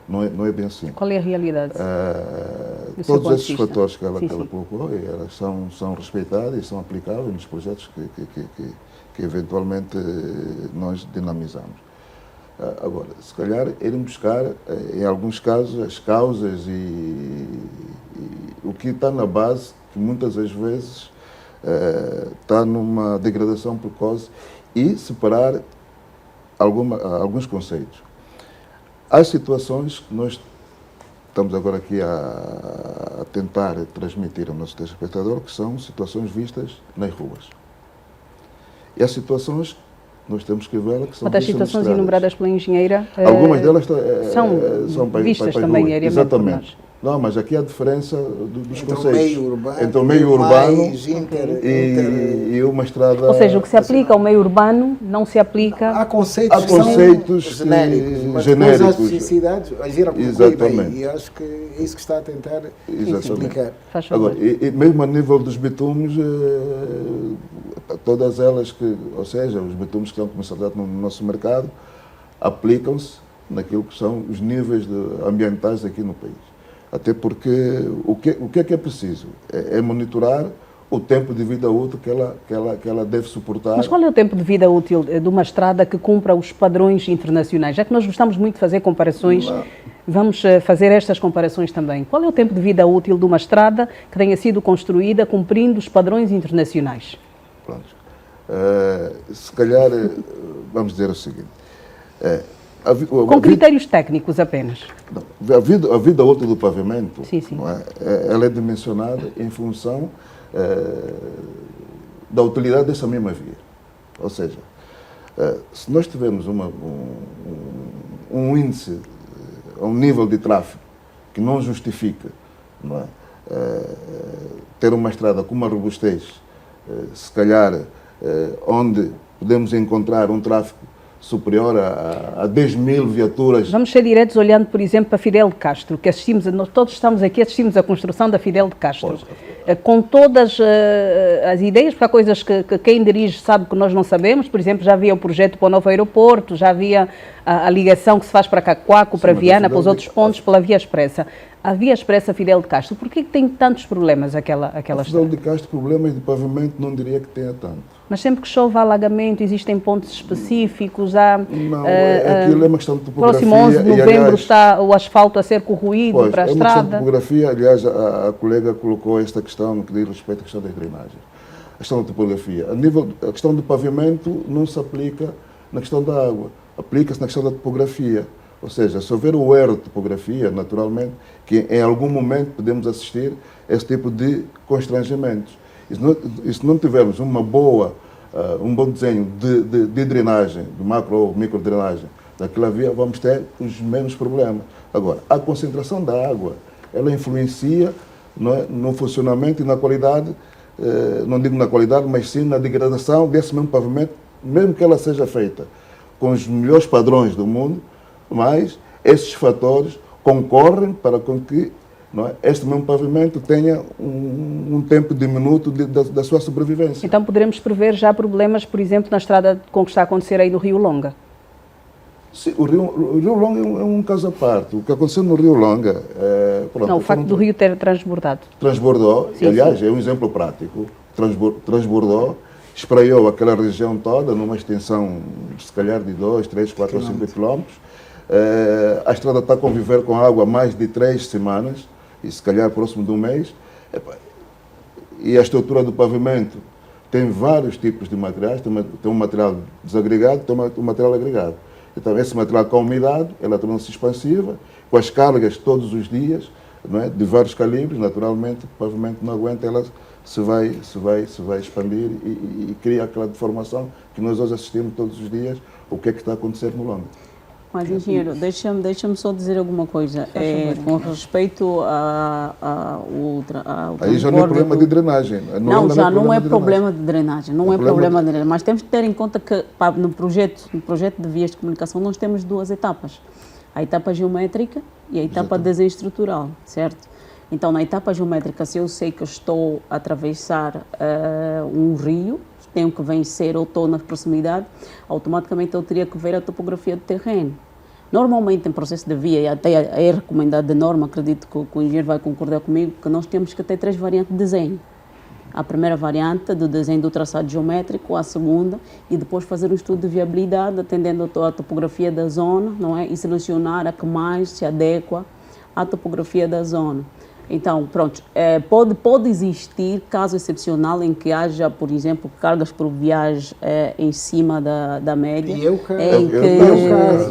não é bem assim. Qual é a realidade? Todos esses fatores que ela colocou elas são respeitados e são aplicáveis nos projetos que eventualmente nós dinamizamos. Agora, se calhar irem buscar, em alguns casos, as causas e o que está na base, que muitas das vezes está numa degradação precoce, e separar alguns conceitos. Há situações que nós estamos agora aqui a tentar transmitir ao nosso telespectador, que são situações vistas nas ruas. E as situações, nós temos que ver que são Outras vistas nas situações estradas. enumeradas pela engenheira Algumas delas são vistas também ruas. aéreamente. Exatamente. Não, mas aqui há a diferença dos Entre o conceitos. meio urbano, Entre o meio urbano mais e uma estrada... Ou seja, o que se aplica ao meio urbano não se aplica... Há conceitos, Há conceitos que são genéricos, mas genéricos. depois as especificidades agir a Exatamente. e eu acho que é isso que está a tentar Exatamente. explicar. Faz favor. Agora, e mesmo a nível dos bitumes, todas elas que, ou seja, os bitumes que estão comercializados no nosso mercado, aplicam-se naquilo que são os níveis ambientais aqui no país. Até porque o que é preciso? É monitorar o tempo de vida útil que ela deve suportar. Mas qual é o tempo de vida útil de uma estrada que cumpra os padrões internacionais? Já que nós gostamos muito de fazer comparações, vamos fazer estas comparações também. Qual é o tempo de vida útil de uma estrada que tenha sido construída cumprindo os padrões internacionais? Pronto. Se calhar, vamos dizer o seguinte. Com critérios técnicos apenas. Não, a vida útil do pavimento, Sim, sim. não é? Ela é dimensionada em função da utilidade dessa mesma via. Ou seja, se nós tivermos um índice, um nível de tráfego que não justifica, não é? Ter uma estrada com uma robustez, se calhar onde podemos encontrar um tráfego superior a 10 mil viaturas. Vamos ser diretos olhando, por exemplo, para Fidel de Castro, que assistimos, nós todos estamos aqui, assistimos à construção da Fidel de Castro. Com todas as ideias, porque há coisas que quem dirige sabe que nós não sabemos. Por exemplo, já havia o projeto para o novo aeroporto, já havia a ligação que se faz para Cacoaco, para Viana, para os outros pontos, pela Via Expressa. A Via Expressa Fidel de Castro, por que tem tantos problemas aquela Fidel estrada? de Castro, problemas de pavimento não diria que tenha tanto. Mas sempre que chove há alagamento, existem pontos específicos, há... Não, aquilo é uma questão de topografia. Próximo 11 de novembro aliás, está o asfalto a ser corroído para a é uma questão de estrada. topografia. Aliás, a colega colocou esta questão que diz respeito à questão das drenagens. A questão da topografia. A questão do pavimento não se aplica na questão da água. Aplica-se na questão da topografia. Ou seja, se houver o erro de topografia, naturalmente, que em algum momento podemos assistir a esse tipo de constrangimentos. E se não tivermos um bom desenho de drenagem, de macro ou micro drenagem daquela via, vamos ter os menos problemas. Agora, a concentração da água, ela influencia no funcionamento e na qualidade, não digo na qualidade, mas sim na degradação desse mesmo pavimento, mesmo que ela seja feita com os melhores padrões do mundo, mas esses fatores concorrem para com que este mesmo pavimento tenha um tempo diminuto da sua sobrevivência. Então poderemos prever já problemas, por exemplo, na estrada com o que está a acontecer aí no Rio Longa? Sim, o Rio Longa é um caso à parte. O que aconteceu no Rio Longa... pronto, Não, o facto do rio ter transbordado. Transbordou, Sim, aliás, sim. é um exemplo prático. Transbordou, espraiou aquela região toda numa extensão, se calhar, de 2, 3, 4 ou 5 quilómetros. A estrada está a conviver com água há mais de 3 semanas, e se calhar próximo de um mês. E a estrutura do pavimento tem vários tipos de materiais, tem um material desagregado, tem um material agregado. Então, esse material com a umidade, ela torna-se expansiva, com as cargas todos os dias, não é? De vários calibres, naturalmente, o pavimento não aguenta, ela se vai expandir e cria aquela deformação que nós hoje assistimos todos os dias, o que é que está a acontecer no Longa. Mas, engenheiro, deixa-me só dizer alguma coisa. Com respeito ao aí já não é problema de drenagem. Não, já não é problema de drenagem. Não é problema de drenagem. Mas temos que ter em conta que no projeto de vias de comunicação nós temos 2 etapas. A etapa geométrica e a etapa de desenho estrutural, certo? Então, na etapa geométrica, se eu sei que eu estou a atravessar um rio, tenho que vencer ou estou na proximidade, automaticamente eu teria que ver a topografia do terreno. Normalmente, em processo de via, e até é recomendado de norma, acredito que o engenheiro vai concordar comigo, que nós temos que ter 3 variantes de desenho. A primeira variante do desenho do traçado geométrico, a segunda, e depois fazer um estudo de viabilidade, atendendo a topografia da zona, não é? E selecionar a que mais se adequa à topografia da zona. Então, pronto, pode existir caso excepcional em que haja, por exemplo, cargas por viagem em cima da média. E é o caso.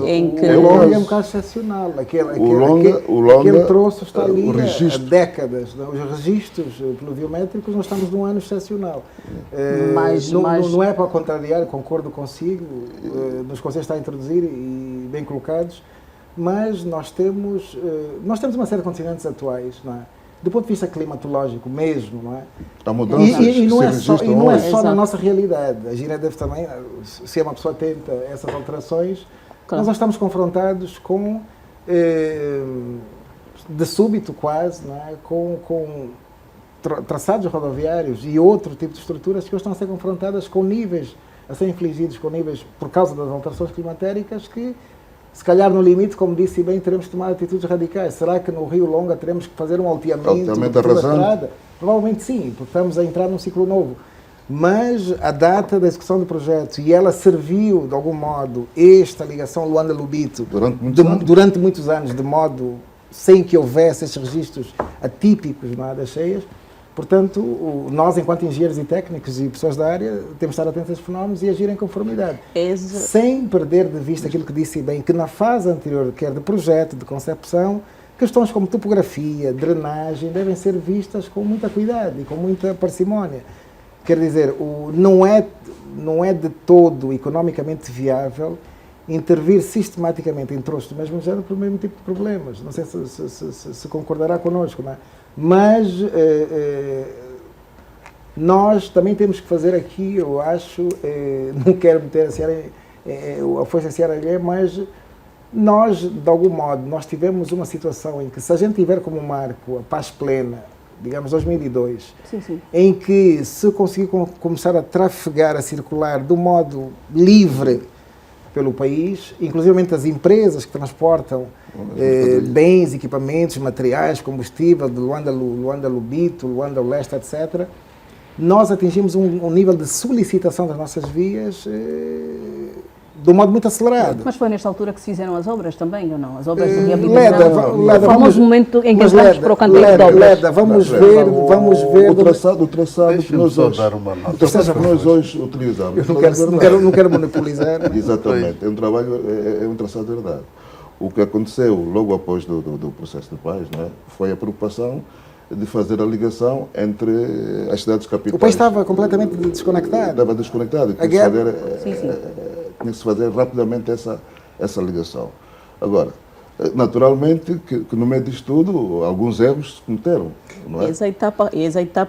Em que O longa é um caso excepcional. Aquele troço está ali há décadas. Os registros pluviométricos, nós estamos num ano excepcional. Não é para contrariar, concordo consigo, nos conceitos que está a introduzir e bem colocados, mas nós temos uma série de continentes atuais, não é? Do ponto de vista climatológico mesmo, não é? Há mudanças E não é só na Exato. nossa realidade. A Gina deve também, se é uma pessoa atenta a essas alterações, Claro. nós estamos confrontados com, de súbito quase, não é? Com traçados rodoviários e outro tipo de estruturas que hoje estão a ser confrontadas com níveis, a ser infligidos com níveis, por causa das alterações climatéricas, que se calhar no limite, como disse bem, teremos que tomar atitudes radicais. Será que no Rio Longa teremos que fazer um alteamento de toda a estrada? Provavelmente sim, porque estamos a entrar num ciclo novo. Mas a data da execução do projeto, e ela serviu, de algum modo, esta ligação Luanda-Lubito durante muitos anos, de modo sem que houvesse esses registros atípicos, não é, das cheias. Portanto, nós, enquanto engenheiros e técnicos e pessoas da área, temos de estar atentos a esses fenómenos e agir em conformidade. Sem perder de vista aquilo que disse bem, que na fase anterior, quer de projeto, de concepção, questões como topografia, drenagem, devem ser vistas com muita cuidado e com muita parcimónia. Quer dizer, não é de todo economicamente viável intervir sistematicamente em troços do mesmo género pelo mesmo tipo de problemas. Não sei se concordará connosco, não é? Mas nós também temos que fazer aqui, eu acho, não quero meter a força em Sierra Leone, mas nós, de algum modo, nós tivemos uma situação em que, se a gente tiver como marco a paz plena, digamos 2002, Sim. em que se conseguir começar a trafegar, a circular de um modo livre pelo país, inclusive as empresas que transportam bens, equipamentos, materiais, combustível de Luanda-Lubito, Luanda-Leste, etc., nós atingimos um nível de solicitação das nossas vias de um modo muito acelerado. Mas foi nesta altura que se fizeram as obras também, ou não? As obras de reabilitação. Leda, o famoso momento em que entramos para o canteiro de obras. Leda, vamos ver. O traçado que nós hoje, o traçado que nós hoje utilizamos. Eu não quero monopolizar. Exatamente, é um traçado verdade. O que aconteceu logo após do processo de paz, não é? Foi a preocupação de fazer a ligação entre as cidades capitais. O país estava completamente desconectado. Estava desconectado. Tinha que se fazer rapidamente essa ligação. Agora, naturalmente que no meio disto tudo, alguns erros se cometeram. Não é? Essa etapa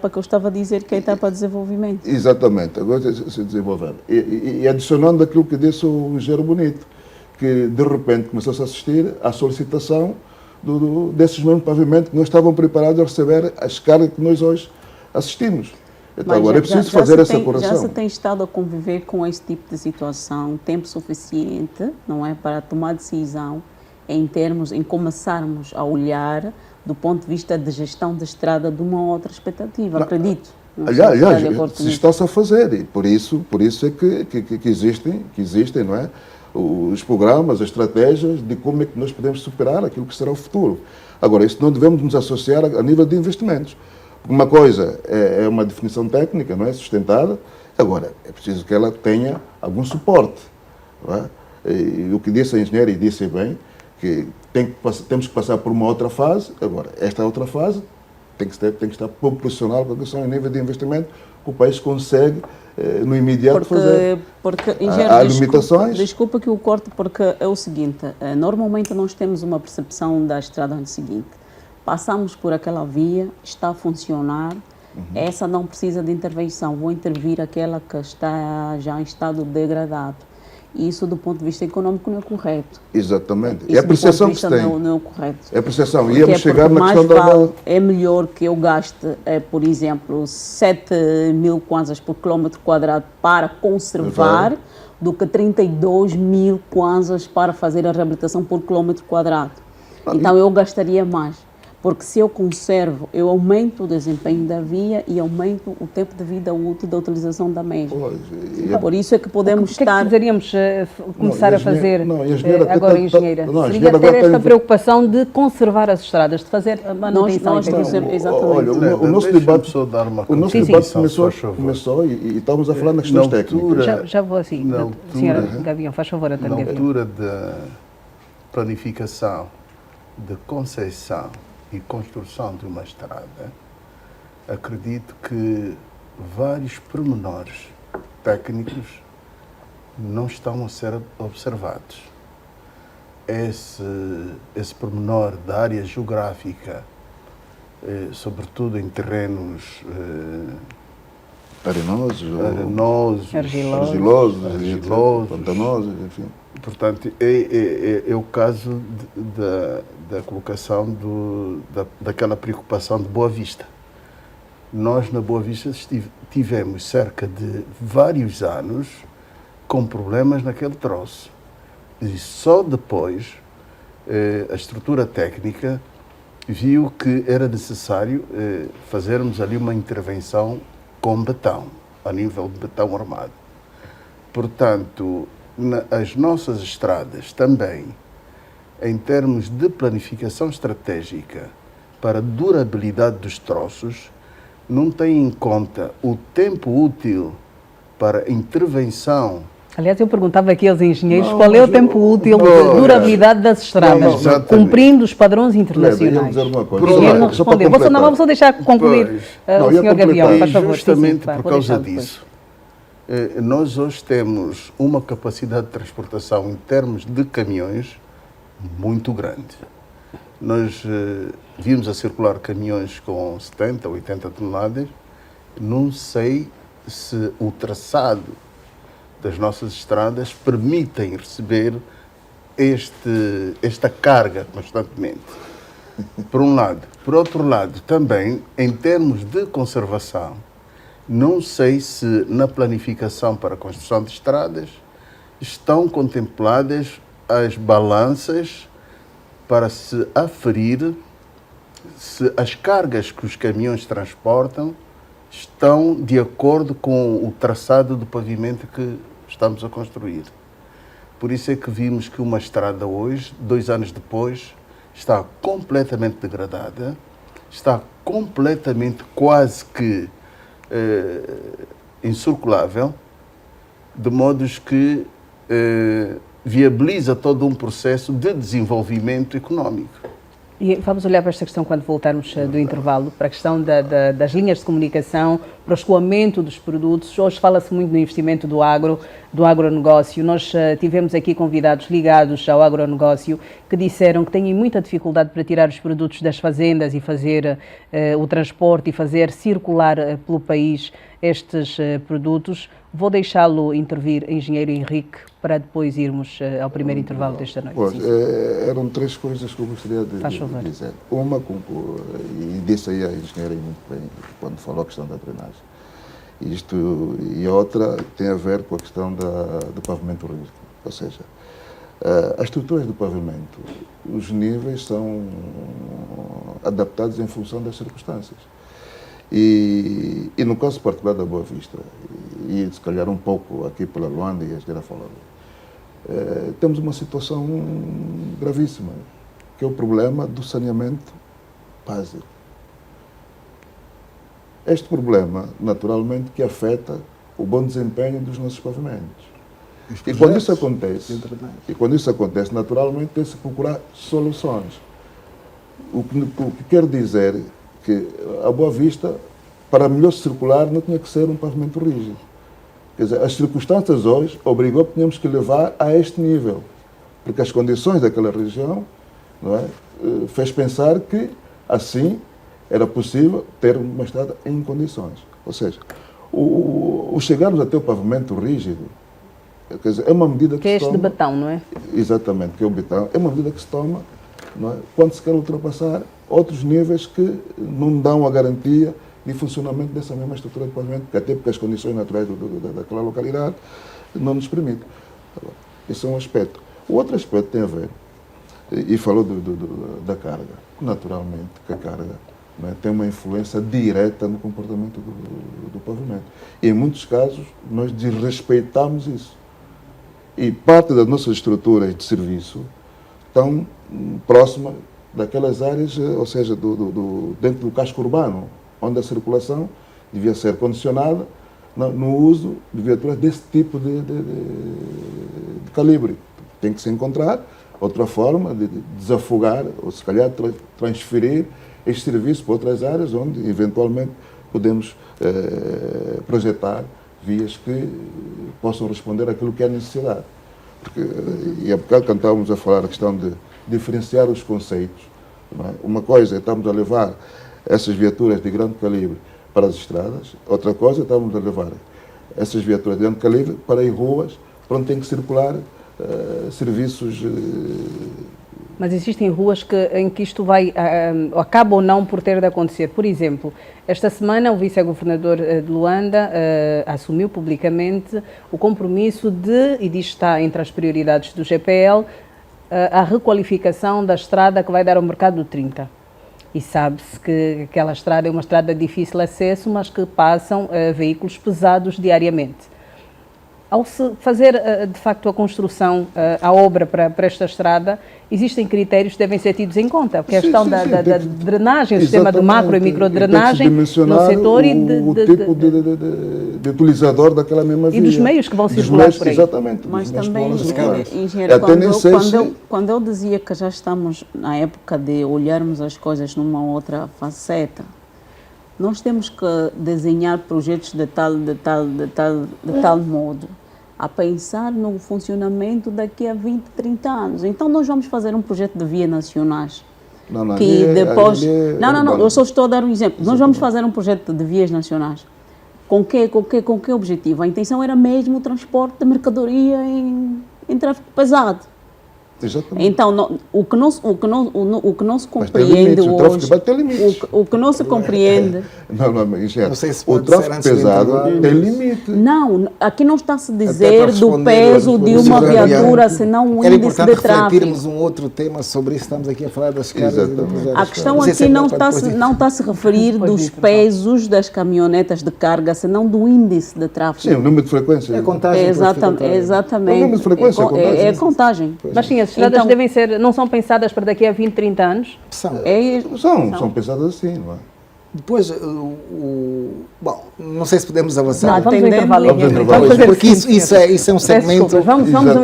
que eu estava a dizer, que é a etapa de desenvolvimento. Exatamente, agora se desenvolvendo. E adicionando aquilo que disse o engenheiro Bonito, que de repente começou-se a assistir à solicitação desses mesmos pavimentos que não estavam preparados a receber as cargas que nós hoje assistimos. Então, agora é preciso fazer essa correção. Já se tem estado a conviver com esse tipo de situação tempo suficiente, não é, para tomar decisão em começarmos a olhar do ponto de vista de gestão da estrada de uma outra expectativa, acredito. Se está-se a fazer, e por isso é que existem, não é? Os programas, as estratégias de como é que nós podemos superar aquilo que será o futuro. Agora, isso não devemos nos associar a nível de investimentos. Uma coisa é uma definição técnica, não é? Sustentada. Agora, é preciso que ela tenha algum suporte. Não é? E o que disse a engenheira, e disse bem, que temos que passar por uma outra fase. Agora, esta outra fase tem que estar proporcional com a questão a nível de investimento que o país consegue, no imediato, fazer. Porque há limitações. Desculpa que o corte, porque é o seguinte, normalmente nós temos uma percepção da estrada no seguinte: passamos por aquela via, está a funcionar, essa não precisa de intervenção, vou intervir aquela que está já em estado degradado. Isso, do ponto de vista econômico, não é correto. Exatamente. Isso, é a percepção que se tem. Não é correto. É a percepção. Porque Íamos chegar na questão da... É melhor que eu gaste, por exemplo, 7.000 kwanzas por quilómetro quadrado para conservar do que 32.000 kwanzas para fazer a reabilitação por quilómetro quadrado. Então, eu gastaria mais. Porque se eu conservo, eu aumento o desempenho da via e aumento o tempo de vida útil da utilização da mesma. Pois, Por isso é que podemos O que é que estar... precisaríamos começar a fazer agora, engenheira? Não, a Seria engenheira ter agora esta tem- preocupação de conservar as estradas, de fazer a manutenção. Nós efetiva. conservamos, exatamente. Olha, o nosso Deixa-me debate, só dar uma o nosso Sim, sim. debate contribuição, se faz favor. começou e estamos a falar nas questões Na técnicas. altura- Já vou assim. Na Senhora altura- Gavião, faz favor, Na António Gavião. altura da planificação, de conceição e construção de uma estrada, acredito que vários pormenores técnicos não estão a ser observados. Esse pormenor da área geográfica, sobretudo em terrenos arenosos, Argilosos. pantanosos, enfim. Portanto, é o caso da colocação daquela preocupação de Boa Vista. Nós, na Boa Vista, tivemos cerca de vários anos com problemas naquele troço. E só depois a estrutura técnica viu que era necessário fazermos ali uma intervenção com betão, a nível de betão armado. Portanto, as nossas estradas também, em termos de planificação estratégica para a durabilidade dos troços, não têm em conta o tempo útil para intervenção. Aliás, eu perguntava aqui aos engenheiros Não, qual é o mas tempo útil de não, durabilidade das estradas, exatamente. cumprindo os padrões Leda, ia internacionais. dizer uma O coisa. engenheiro não Só para respondeu. completar. Vou só deixar concluir Pois. o Não, ia senhor Gavião, completar. faz favor. Sim, Justamente sim, por vou causa deixar depois. disso, nós hoje temos uma capacidade de transportação em termos de caminhões muito grande. Nós vimos a circular caminhões com 70, 80 toneladas. Não sei se o traçado das nossas estradas permitem receber esta carga constantemente. Por um lado. Por outro lado, também, em termos de conservação, não sei se na planificação para a construção de estradas estão contempladas as balanças para se aferir se as cargas que os caminhões transportam estão de acordo com o traçado do pavimento que estamos a construir. Por isso é que vimos que uma estrada hoje, 2 anos depois, está completamente degradada, está completamente quase que incirculável, de modos que viabiliza todo um processo de desenvolvimento económico. E vamos olhar para esta questão quando voltarmos do intervalo, para a questão das linhas de comunicação, para o escoamento dos produtos. Hoje fala-se muito no investimento do agronegócio. Nós tivemos aqui convidados ligados ao agronegócio que disseram que têm muita dificuldade para tirar os produtos das fazendas e fazer o transporte e fazer circular pelo país estes produtos. Vou deixá-lo intervir, engenheiro Henrique, para depois irmos ao primeiro intervalo desta noite. Pois, eram 3 coisas que eu gostaria de dizer. Uma, e disse aí a engenheira muito bem, quando falou a questão da drenagem. E a outra tem a ver com a questão do pavimento rígido. Ou seja, as estruturas do pavimento, os níveis são adaptados em função das circunstâncias. E no caso particular da Boa Vista, e se calhar um pouco aqui pela Luanda e a engenheira falou, temos uma situação gravíssima, que é o problema do saneamento básico. Este problema, naturalmente, que afeta o bom desempenho dos nossos pavimentos. E quando isso acontece, naturalmente, tem-se que procurar soluções. O que quer dizer que a Boa Vista, para melhor circular, não tinha que ser um pavimento rígido. Quer dizer, as circunstâncias hoje obrigou que tínhamos que levar a este nível, porque as condições daquela região, não é, fez pensar que assim era possível ter uma estrada em condições. Ou seja, o chegarmos até o pavimento rígido, quer dizer, é uma medida que é se este toma... de betão, não é? Exatamente, que é o betão. É uma medida que se toma, não é, quando se quer ultrapassar outros níveis que não dão a garantia de funcionamento dessa mesma estrutura de pavimento, até porque as condições naturais daquela localidade não nos permitem. Esse é um aspecto. O outro aspecto tem a ver E falou da carga. Naturalmente que a carga, não é, tem uma influência direta no comportamento do pavimento. E em muitos casos nós desrespeitamos isso. E parte das nossas estruturas de serviço estão próximas daquelas áreas, ou seja, dentro do casco urbano, onde a circulação devia ser condicionada no uso de viaturas desse tipo de calibre. Tem que se encontrar outra forma de desafogar, ou se calhar transferir este serviço para outras áreas onde, eventualmente, podemos projetar vias que possam responder àquilo que é a necessidade. E há bocado, quando estávamos a falar a questão de diferenciar os conceitos, não é? Uma coisa é estamos a levar essas viaturas de grande calibre para as estradas, outra coisa é estamos a levar essas viaturas de grande calibre para as ruas, para onde tem que circular serviços. Mas existem ruas em que isto acaba ou não por ter de acontecer. Por exemplo, esta semana o vice-governador de Luanda assumiu publicamente o compromisso e diz que está entre as prioridades do GPL, a requalificação da estrada que vai dar ao mercado do 30. E sabe-se que aquela estrada é uma estrada de difícil acesso, mas que passam veículos pesados diariamente. Ao se fazer, de facto, a construção, a obra para esta estrada, existem critérios que devem ser tidos em conta, porque a questão da drenagem, o sistema de macro e microdrenagem no setor e o tipo de utilizador daquela mesma via. E dos meios que vão circular por aí. Exatamente. Mas também, engenheiro, quando eu dizia que já estamos na época de olharmos as coisas numa outra faceta, nós temos que desenhar projetos de tal modo a pensar no funcionamento daqui a 20, 30 anos. Então, nós vamos fazer um projeto de via nacionais. Eu só estou a dar um exemplo. Nós vamos fazer um projeto de vias nacionais. Com que objetivo? A intenção era mesmo o transporte de mercadoria em tráfego pesado. Exatamente. Então, o que não se compreende hoje, o que não se compreende... Não sei se pode o tráfego pesado tem limite. Não, aqui não está-se a dizer do peso de uma viatura, senão o índice de tráfego. refletirmos um outro tema sobre isso, estamos aqui a falar das cargas e do projeto. A questão aqui não está a se referir dos pesos das caminhonetas de carga, senão do índice de tráfego. Sim, o número de frequência. É contagem. Exatamente. O número de frequência é contagem. Mas sim, as estradas não são pensadas para daqui a 20, 30 anos? São pensadas assim, não é? Depois, bom, não sei se podemos avançar. Vamos ao intervalo. Porque isso é um segmento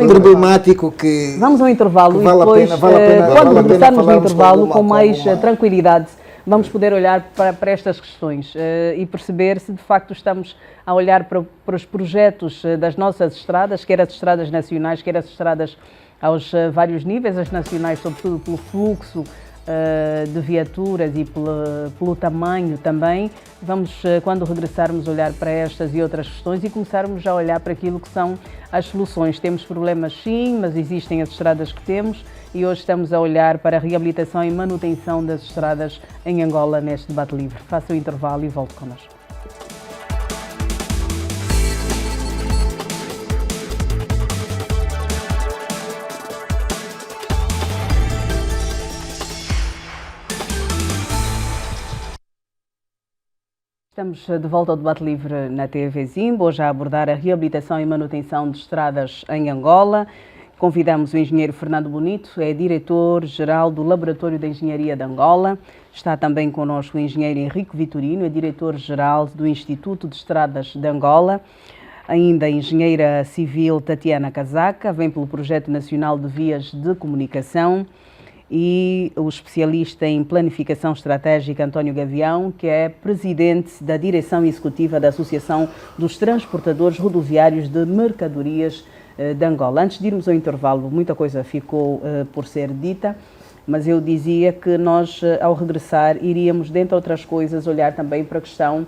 problemático que... Vamos ao intervalo e depois, quando regressarmos no intervalo com mais tranquilidade, vamos poder olhar para estas questões e perceber se de facto estamos a olhar para os projetos das nossas estradas, quer as estradas nacionais, quer as estradas aos vários níveis, as nacionais sobretudo pelo fluxo de viaturas e pelo tamanho também. Vamos, quando regressarmos, olhar para estas e outras questões e começarmos a olhar para aquilo que são as soluções. Temos problemas sim, mas existem as estradas que temos e hoje estamos a olhar para a reabilitação e manutenção das estradas em Angola neste debate livre. Faça o intervalo e volte connosco. Estamos de volta ao debate livre na TV Zimbo, hoje a abordar a reabilitação e manutenção de estradas em Angola. Convidamos o engenheiro Fernando Bonito, é diretor-geral do Laboratório de Engenharia de Angola. Está também connosco o engenheiro Henrique Vitorino, é diretor-geral do Instituto de Estradas de Angola. Ainda a engenheira civil Tatiana Casaca, vem pelo Projeto Nacional de Vias de Comunicação. E o especialista em planificação estratégica António Gavião, que é presidente da direção executiva da Associação dos Transportadores Rodoviários de Mercadorias de Angola. Antes de irmos ao intervalo, muita coisa ficou por ser dita, mas eu dizia que nós, ao regressar, iríamos, dentre outras coisas, olhar também para a questão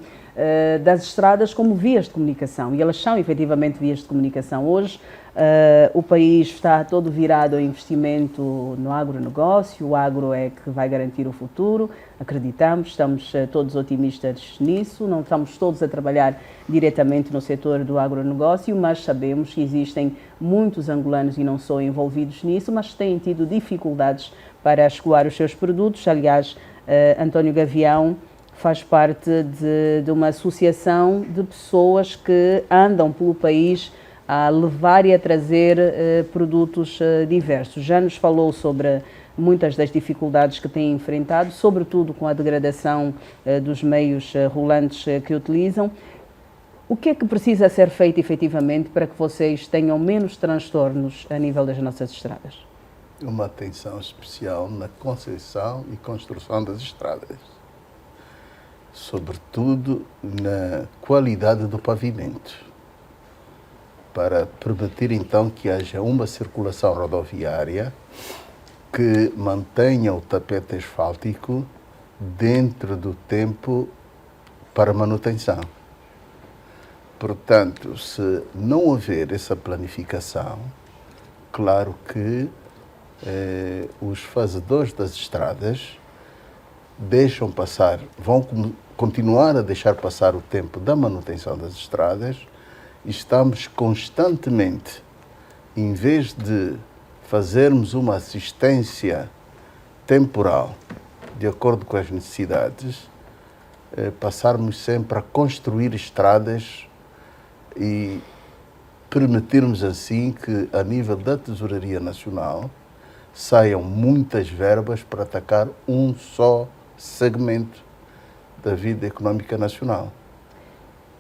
das estradas como vias de comunicação, e elas são efetivamente vias de comunicação. Hoje o país está todo virado ao investimento no agronegócio, o agro é que vai garantir o futuro, acreditamos, estamos todos otimistas nisso, não estamos todos a trabalhar diretamente no setor do agronegócio, mas sabemos que existem muitos angolanos e não só envolvidos nisso, mas têm tido dificuldades para escoar os seus produtos. Aliás, António Gavião faz parte de uma associação de pessoas que andam pelo país a levar e a trazer produtos diversos. Já nos falou sobre muitas das dificuldades que têm enfrentado, sobretudo com a degradação dos meios rolantes que utilizam. O que é que precisa ser feito efetivamente para que vocês tenham menos transtornos a nível das nossas estradas? Uma atenção especial na conceição e construção das estradas, sobretudo na qualidade do pavimento, para permitir então que haja uma circulação rodoviária que mantenha o tapete asfáltico dentro do tempo para manutenção. Portanto, se não houver essa planificação, claro que os fazedores das estradas deixam passar, vão continuar a deixar passar o tempo da manutenção das estradas. Estamos constantemente, em vez de fazermos uma assistência temporal de acordo com as necessidades, passarmos sempre a construir estradas e permitirmos assim que, a nível da Tesouraria Nacional, saiam muitas verbas para atacar um só segmento da vida económica nacional.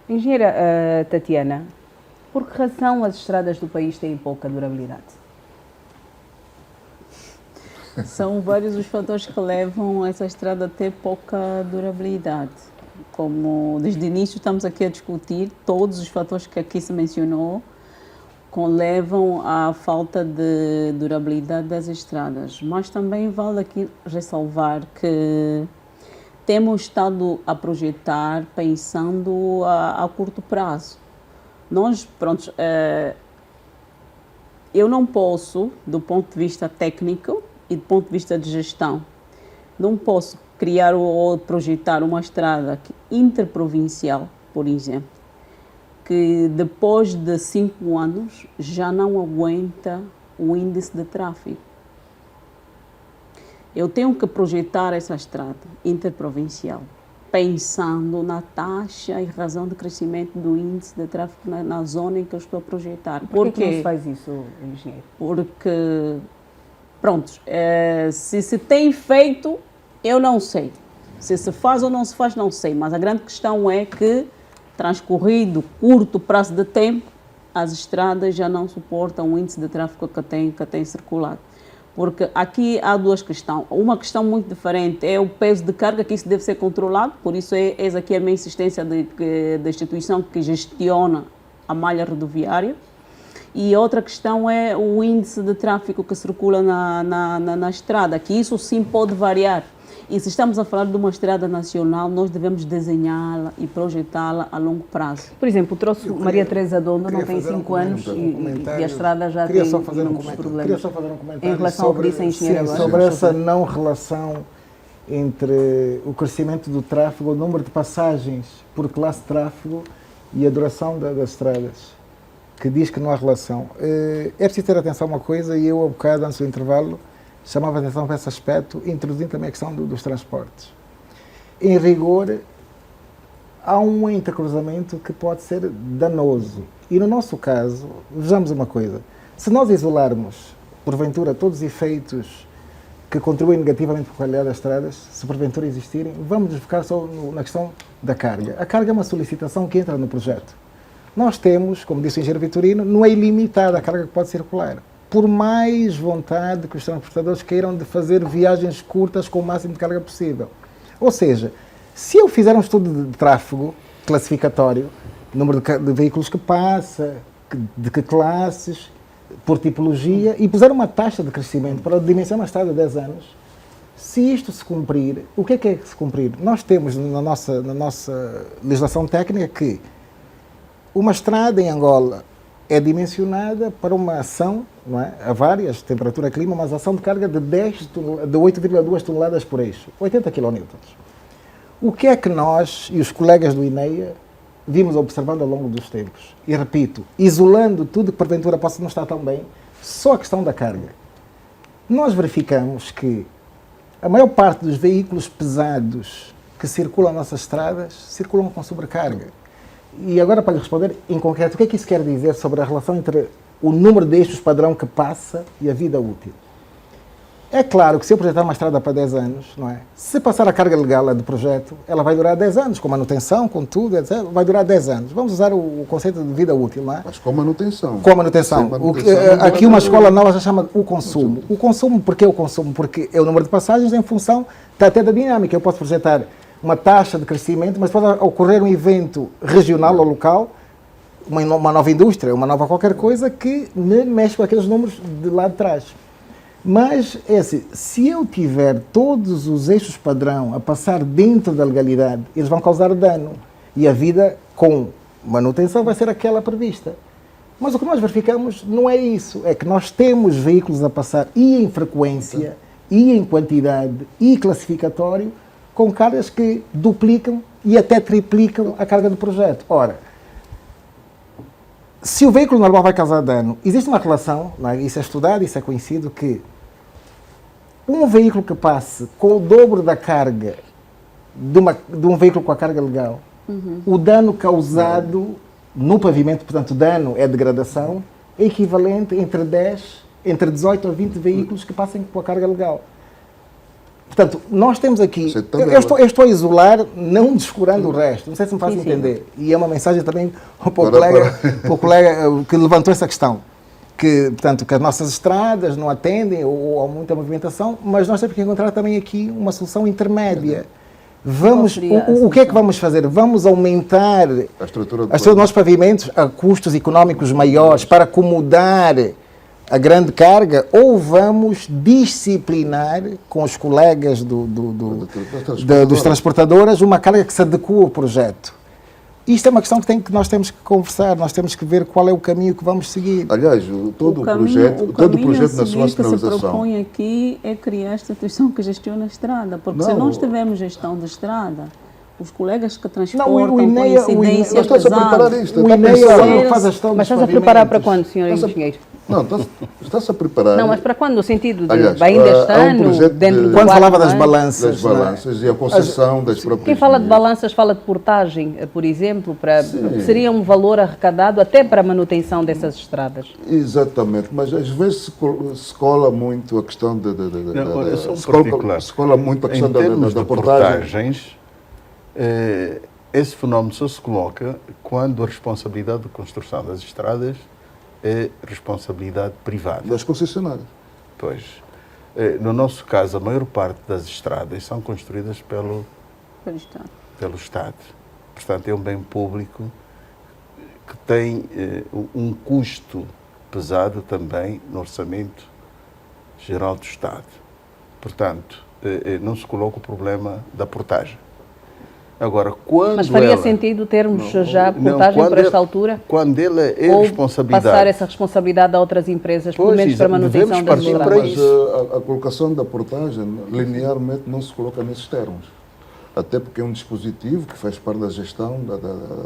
Engenheira Tatiana, por que razão as estradas do país têm pouca durabilidade? São vários os fatores que levam essa estrada a ter pouca durabilidade. Como desde o início estamos aqui a discutir, todos os fatores que aqui se mencionou levam à falta de durabilidade das estradas. Mas também vale aqui ressalvar que temos estado a projetar pensando a curto prazo. Nós, pronto, eu não posso, do ponto de vista técnico e do ponto de vista de gestão, não posso criar ou projetar uma estrada interprovincial, por exemplo, que depois de 5 anos já não aguenta o índice de tráfego. Eu tenho que projetar essa estrada interprovincial, pensando na taxa e razão de crescimento do índice de tráfego na zona em que eu estou a projetar. Por que não se faz isso, engenheiro? Porque, pronto, se tem feito, eu não sei. Se faz ou não se faz, não sei. Mas a grande questão é que, transcorrido curto prazo de tempo, as estradas já não suportam o índice de tráfego que tem circulado. Porque aqui há duas questões. Uma questão muito diferente é o peso de carga, que isso deve ser controlado, por isso eis aqui a minha insistência da instituição que gestiona a malha rodoviária. E outra questão é o índice de tráfego que circula na estrada, que isso sim pode variar. E se estamos a falar de uma estrada nacional, nós devemos desenhá-la e projetá-la a longo prazo. Por exemplo, trouxe Maria Teresa Dondo, não tem 5 anos e a estrada já tem muitos problemas. Queria só fazer um comentário em relação ao que disse a engenheira agora. Sobre essa não relação entre o crescimento do tráfego, o número de passagens por classe de tráfego e a duração das estradas, que diz que não há relação. É preciso ter atenção a uma coisa, e eu, há bocado, antes do intervalo, chamava a atenção para esse aspecto, introduzindo também a questão dos transportes. Em rigor, há um intercruzamento que pode ser danoso. E no nosso caso, vejamos uma coisa, se nós isolarmos, porventura, todos os efeitos que contribuem negativamente para a qualidade das estradas, se porventura existirem, vamos nos focar só na questão da carga. A carga é uma solicitação que entra no projeto. Nós temos, como disse o engenheiro Vitorino, não é ilimitada a carga que pode circular. Por mais vontade que os transportadores queiram de fazer viagens curtas com o máximo de carga possível. Ou seja, se eu fizer um estudo de tráfego classificatório, número de veículos que passa, de que classes, por tipologia, e puser uma taxa de crescimento para a dimensão na estrada de 10 anos, Se isto se cumprir, o que é se cumprir? Nós temos na nossa legislação técnica que uma estrada em Angola é dimensionada para uma ação, não é? A várias, temperatura, clima, mas ação de carga de 8,2 toneladas por eixo, 80 kN. O que é que nós e os colegas do INEA vimos observando ao longo dos tempos? E repito, isolando tudo que porventura possa não estar tão bem, só a questão da carga. Nós verificamos que a maior parte dos veículos pesados que circulam nas nossas estradas circulam com sobrecarga. E agora, para lhe responder em concreto, o que é que isso quer dizer sobre a relação entre o número de eixos padrão que passa e a vida útil? É claro que se eu projetar uma estrada para 10 anos, não é? Se passar a carga legal do projeto, ela vai durar 10 anos, com manutenção, com tudo, etc. Vai durar 10 anos. Vamos usar o conceito de vida útil, não é? Mas com manutenção. Com a manutenção. Aqui uma escola nova já chama o consumo. O consumo, por que o consumo? Porque é o número de passagens em função até da dinâmica. Eu posso projetar uma taxa de crescimento, mas pode ocorrer um evento regional ou local, uma nova indústria, uma nova qualquer coisa que mexe com aqueles números de lá de trás. Mas, é assim, se eu tiver todos os eixos padrão a passar dentro da legalidade, eles vão causar dano. E a vida, com manutenção, vai ser aquela prevista. Mas o que nós verificamos não é isso. É que nós temos veículos a passar, e em frequência, e em quantidade, e classificatório, com cargas que duplicam e até triplicam a carga do projeto. Ora, se o veículo normal vai causar dano, existe uma relação, não é? Isso é estudado, isso é conhecido, que um veículo que passe com o dobro da carga de um veículo com a carga legal, o dano causado no pavimento, portanto, dano é degradação, é equivalente entre 18 a 20 veículos que passem com a carga legal. Portanto, nós temos aqui... Eu estou a isolar, não descurando o resto. Não sei se me faz entender. E é uma mensagem também para o colega que levantou essa questão. Que, portanto, que as nossas estradas não atendem ou há muita movimentação, mas nós temos que encontrar também aqui uma solução intermédia. O que é que vamos fazer? Vamos aumentar a estrutura dos nossos pavimentos a custos económicos maiores para acomodar a grande carga, ou vamos disciplinar com os colegas dos transportadoras uma carga que se adequa ao projeto. Isto é uma questão que nós temos que conversar, nós temos que ver qual é o caminho que vamos seguir. Aliás, todo o projeto na sua finalização... O que se propõe aqui é criar esta instituição que gestiona a estrada, porque se nós tivermos gestão da estrada, os colegas que transportam com incidência pesada... O INEA faz a gestão. Mas estás a preparar para quando, senhor engenheiro? Não, está-se a preparar. Não, mas para quando? No sentido de aliás, ainda este ano? Quando falava das balanças. Das balanças e a concessão das próprias... Quem fala de balanças fala de portagem, por exemplo, que seria um valor arrecadado até para a manutenção dessas estradas. Exatamente, mas às vezes se cola muito a questão se cola muito a questão da portagens. Esse fenómeno só se coloca quando a responsabilidade de construção das estradas é responsabilidade privada. Das concessionárias. Pois. No nosso caso, a maior parte das estradas são construídas pelo Estado. Portanto, é um bem público que tem um custo pesado também no orçamento geral do Estado. Portanto, não se coloca o problema da portagem. Agora, quando mas faria sentido termos já portagem por esta altura? Quando ela é ou responsabilidade. Passar essa responsabilidade a outras empresas, pelo menos para a manutenção das estradas. Mas a colocação da portagem, linearmente, não se coloca nesses termos. Até porque é um dispositivo que faz parte da gestão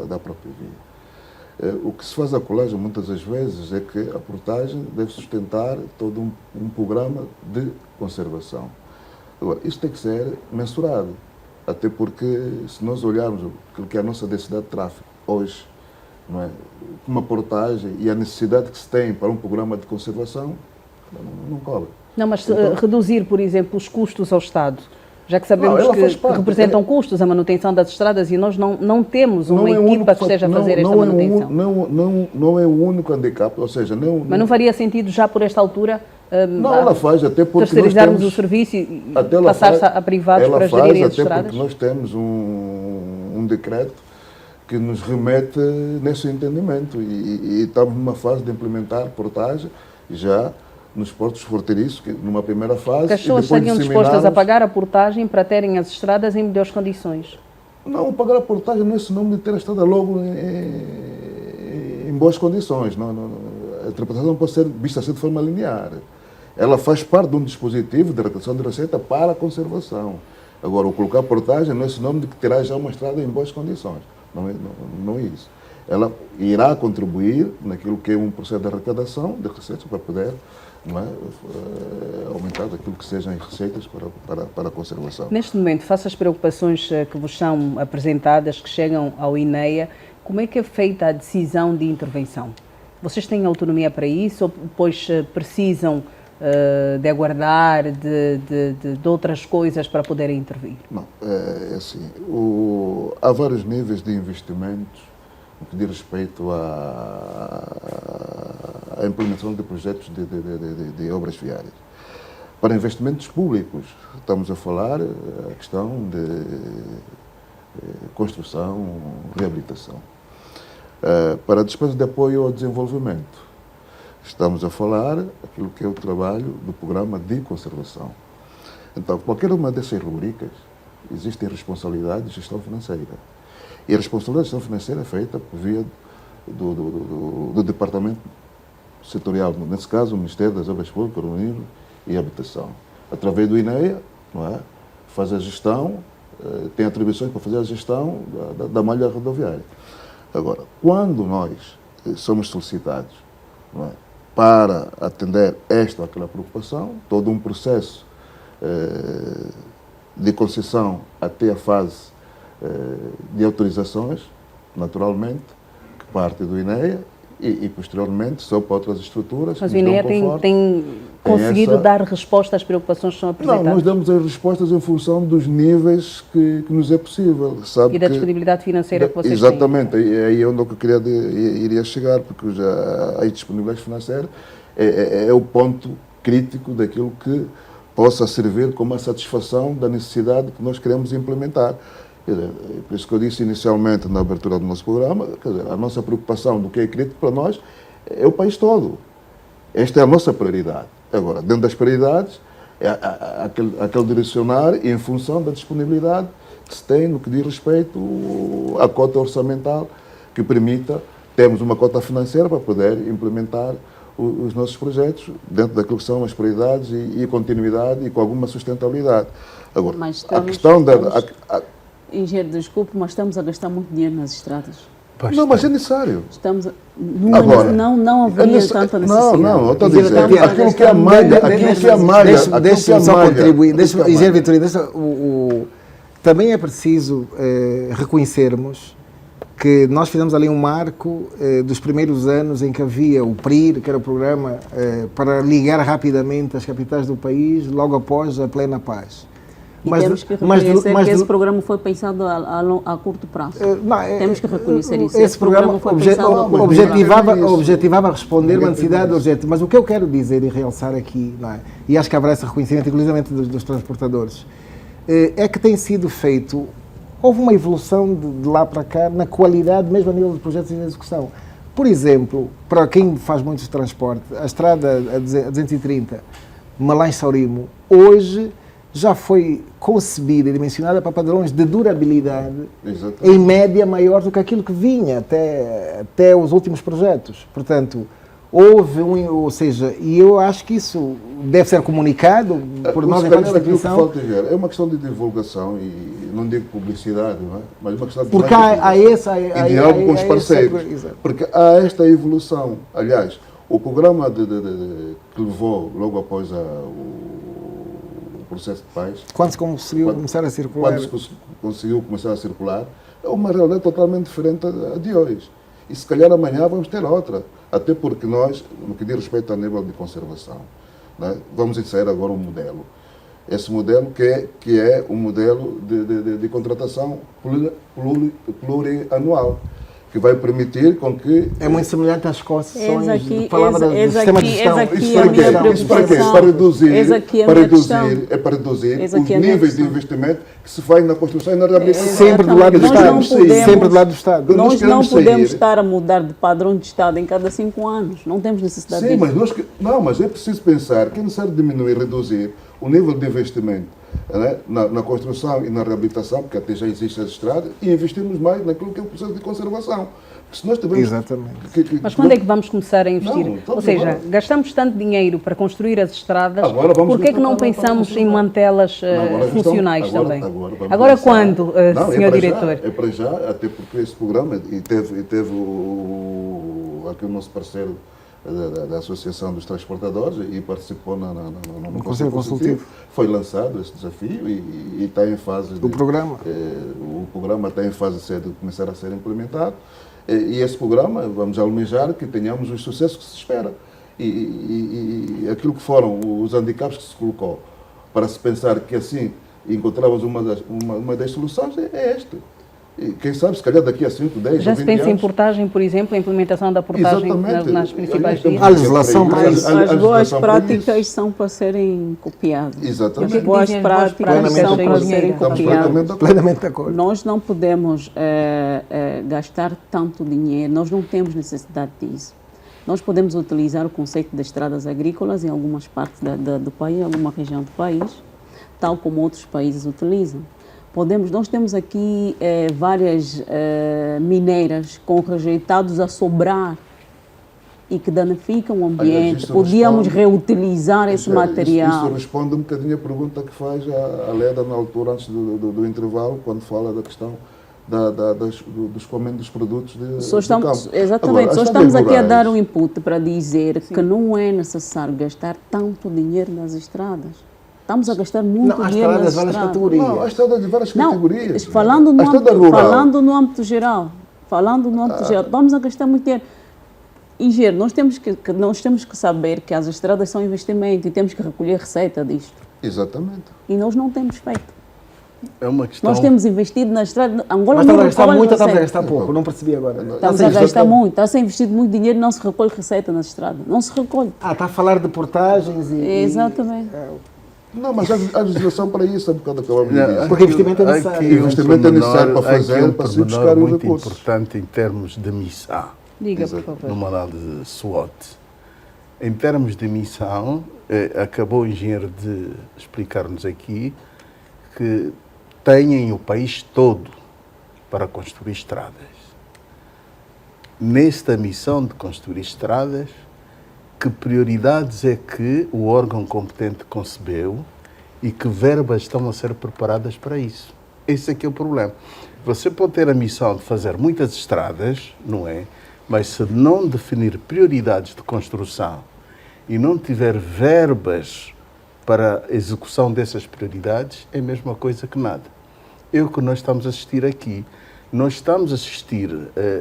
da própria via. O que se faz a colagem, muitas das vezes, é que a portagem deve sustentar todo um programa de conservação. Agora, isto tem que ser mensurado. Até porque, se nós olharmos aquilo que é a nossa densidade de tráfego hoje, não é? Uma portagem e a necessidade que se tem para um programa de conservação, não cobre. Não, mas então, reduzir, por exemplo, os custos ao Estado, já que sabemos que representam custos a manutenção das estradas e nós não temos uma equipa que esteja a fazer esta manutenção. Não é o único handicap, ou seja... Mas não faria sentido já por esta altura ela faz, até porque terceirizarmos o serviço e passar-se a privados para gerirem as estradas? Porque nós temos um decreto que nos remete nesse entendimento e estamos numa fase de implementar portagem já nos portos fronteiriços, que numa primeira fase... Que as pessoas estariam dispostas a pagar a portagem para terem as estradas em melhores condições? Não, pagar a portagem não é sinônimo de ter a estrada logo em boas condições. A tributação não pode ser vista assim de forma linear. Ela faz parte de um dispositivo de retenção de receita para a conservação. Agora, o colocar a portagem não é sinônimo de que terá já uma estrada em boas condições. Não é isso. Ela irá contribuir naquilo que é um processo de arrecadação de receitas para poder aumentar aquilo que sejam as receitas para a conservação. Neste momento, face às preocupações que vos são apresentadas, que chegam ao INEA, como é que é feita a decisão de intervenção? Vocês têm autonomia para isso ou depois precisam de aguardar de outras coisas para poderem intervir? Não, é assim, há vários níveis de investimentos no que diz respeito à implementação de projetos de obras viárias. Para investimentos públicos, estamos a falar a questão de construção, reabilitação. Para despesas de apoio ao desenvolvimento, estamos a falar aquilo que é o trabalho do programa de conservação. Então, qualquer uma dessas rubricas, existem responsabilidades de gestão financeira. E a responsabilidade de gestão financeira é feita por via do Departamento Setorial, nesse caso, o Ministério das Obras Públicas, Urbanismo e Habitação. Através do INEA, faz a gestão, tem atribuições para fazer a gestão da malha rodoviária. Agora, quando nós somos solicitados para atender esta ou aquela preocupação, todo um processo de concessão até a fase de autorizações, naturalmente, que parte do INEA e posteriormente só para outras estruturas. Mas o INEA tem conseguido dar resposta às preocupações que são apresentadas? Não, nós damos as respostas em função dos níveis que nos é possível. Sabe, e da disponibilidade financeira que vocês exatamente, têm? Exatamente, aí é onde eu iria chegar, porque já a disponibilidade financeira é o ponto crítico daquilo que possa servir como a satisfação da necessidade que nós queremos implementar. Por isso que eu disse inicialmente na abertura do nosso programa, quer dizer, a nossa preocupação do que é crítico para nós é o país todo. Esta é a nossa prioridade. Agora, dentro das prioridades, é aquele direcionar em função da disponibilidade que se tem no que diz respeito à cota orçamental que permita termos uma cota financeira para poder implementar os nossos projetos dentro daquilo que são as prioridades e continuidade e com alguma sustentabilidade. Agora, a questão Engenheiro, desculpe, mas estamos a gastar muito dinheiro nas estradas. Não, mas é necessário. Agora, não haveria tanta necessidade. Não, eu estou a dizer, aquilo que é a malha, Deixa-me só contribuir. Engenheiro Vitorino, também é preciso reconhecermos que nós fizemos ali um marco dos primeiros anos em que havia o PRIR, que era o programa para ligar rapidamente as capitais do país, logo após a plena paz. E temos que reconhecer que esse programa foi pensado a curto prazo. Temos que reconhecer isso. Esse programa foi pensado objetivava responder uma necessidade urgente. Mas o que eu quero dizer e realçar aqui, e acho que haverá esse reconhecimento, inclusive dos transportadores, é que tem sido feito, houve uma evolução de lá para cá na qualidade, mesmo a nível de projetos em execução. Por exemplo, para quem faz muito transporte, a estrada a 230, Malém-Saurimo, hoje já foi concebida e dimensionada para padrões de durabilidade, em média maior do que aquilo que vinha até os últimos projetos. Portanto, houve ou seja, e eu acho que isso deve ser comunicado por nós enquanto instituição. É uma questão de divulgação e não digo publicidade, não é? Mas uma questão de porque há diálogo com os parceiros. Porque há esta evolução. Aliás, o programa que levou logo após o processo de paz. Quando se conseguiu começar a circular. Quando se conseguiu começar a circular, é uma realidade totalmente diferente a de hoje. E se calhar amanhã vamos ter outra. Até porque nós, no que diz respeito ao nível de conservação, né, vamos inserir agora um modelo. Esse modelo que é um modelo de contratação plurianual. que vai permitir com que... É muito semelhante às concessões aqui- que falava do eis sistema de aqui- gestão. eis aqui Isso a para minha quê? Isso para quê? preocupação. Para reduzir, Eis aqui a para minha reduzir, questão. é para reduzir Eis os aqui a minha níveis de questão. investimento que se faz na construção e na reabilitação. Sempre do lado do Nós Estado. não podemos- Sempre do lado do Estado. Nós Nós não queremos podemos sair- estar a mudar de padrão de Estado em cada 5 anos. Não temos necessidade Sim, disso. mas mas é preciso pensar que é necessário diminuir, reduzir o nível de investimento, né, na construção e na reabilitação, porque até já existem as estradas, e investirmos mais naquilo que é o processo de conservação. Porque se nós tivermos Exatamente. Mas quando é que vamos começar a investir? Não, estamos Ou seja, agora. gastamos tanto dinheiro para construir as estradas, Agora vamos por que é que não gastar para pensamos em funcionar. mantê-las Não, agora já funcionais estamos- também? vamos Agora pensar. quando, Não, Sr. para Diretor? Já, é para já, até porque esse programa, e teve aqui o nosso parceiro da Associação dos Transportadores e participou no Conselho Consultivo. Foi lançado esse desafio e está em fase de... O programa. O programa está em fase de começar a ser implementado. E esse programa, vamos almejar que tenhamos os sucessos que se espera. E aquilo que foram os handicaps que se colocou, para se pensar que assim encontrávamos uma das soluções, é esta. E quem sabe, se calhar daqui a 5, 10 Já ou se 20 pensa em anos... portagem, por exemplo, a implementação da portagem Exatamente. nas principais vias? Há legislação para isso. As boas legislação para práticas isso. são para serem copiadas. Exatamente. As boas dizem as boas práticas práticas são sem para dinheiro? serem Estamos copiadas. completamente de acordo. Plenamente de acordo. Nós não podemos gastar tanto dinheiro, nós não temos necessidade disso. Nós podemos utilizar o conceito das estradas agrícolas em algumas partes do país, em alguma região do país, tal como outros países utilizam. Nós temos aqui várias mineiras com rejeitados a sobrar e que danificam o ambiente. isso Podíamos responde- reutilizar esse material. Isso responde um bocadinho a pergunta que faz a Leda na altura, antes do intervalo, quando fala da questão dos comendos dos produtos de Só estamos, campo. exatamente, Agora, só as estamos aqui a rurais, dar um input para dizer que não é necessário gastar tanto dinheiro nas estradas. Estamos a gastar muito Não, há dinheiro estradas nas de várias estradas. categorias. Não, há estradas de várias Não, categorias. falando no, A estrada âmbito, rural. falando no âmbito geral, estamos a gastar muito dinheiro. Engenheiro, nós temos que saber que as estradas são investimento e temos que recolher receita disto. Exatamente. E nós não temos feito. É uma questão. Nós temos investido na estrada. Angola Mas não estamos a gastar recolhe muito ou estamos a receita. gastar pouco? Não percebi agora. Estamos a gastar muito. Está-se a investir muito dinheiro e não se recolhe receita nas estradas. Não se recolhe. Está a falar de portagens e... Exatamente. Não, mas há legislação para isso, é um bocado acabamos de dizer. Porque investimento é necessário. Aqui Investimento é necessário para aqui fazer, para se pormenor buscar os muito recursos. importante em termos de missão, Diga, por Exato. favor. numa análise SWOT. Em termos de missão, acabou o engenheiro de explicar-nos aqui que têm o país todo para construir estradas. Nesta missão de construir estradas, que prioridades é que o órgão competente concebeu e que verbas estão a ser preparadas para isso? Esse é que é o problema. Você pode ter a missão de fazer muitas estradas, não é? Mas se não definir prioridades de construção e não tiver verbas para a execução dessas prioridades, é a mesma coisa que nada. É o que nós estamos a assistir aqui. Nós estamos a assistir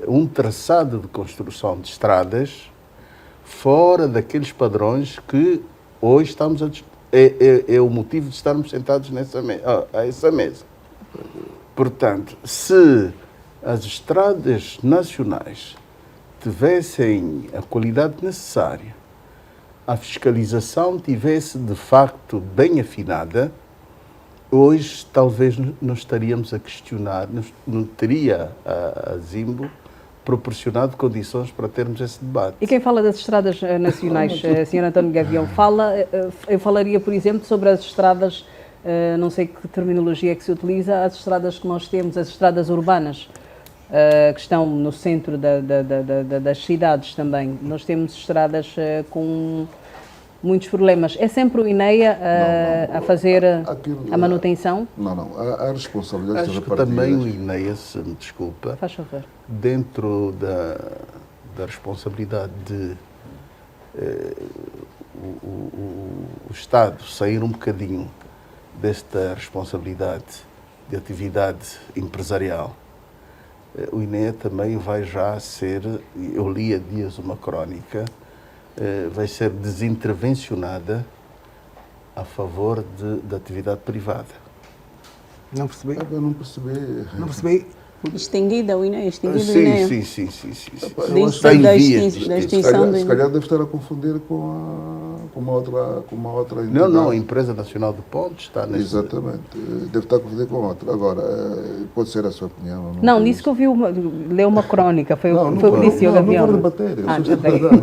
a um traçado de construção de estradas fora daqueles padrões que hoje estamos é o motivo de estarmos sentados a essa mesa. Portanto, se as estradas nacionais tivessem a qualidade necessária, a fiscalização tivesse de facto bem afinada, hoje talvez não estaríamos a questionar, não teria a Zimbo proporcionado condições para termos esse debate. E quem fala das estradas nacionais, Sr. António Gavião, eu falaria, por exemplo, sobre as estradas, não sei que terminologia é que se utiliza, as estradas que nós temos, as estradas urbanas, que estão no centro das cidades também. Nós temos estradas com muitos problemas. É sempre o INEA a fazer a manutenção? Não. Há responsabilidades Acho que repartidas. também o INEA, se me desculpa, Faz favor. dentro da responsabilidade de o Estado sair um bocadinho desta responsabilidade de atividade empresarial, o INEA também vai já ser, eu li há dias uma crónica, vai ser desintervencionada a favor da atividade privada. Não percebi. Eu não percebi. Não percebi. Extinguida o INEA, extinguido o Sim, INEA. sim. Desde Está em da vias de da extinção. extinção do Se INEA. calhar deve estar a confundir com uma outra entidade. Não, a Empresa Nacional de Pontes está nesse... Exatamente. Deve estar a confundir com outra. Agora, pode ser a sua opinião. Não, disse que leu uma crónica, foi o que disse o Não Gavião. vou rebater.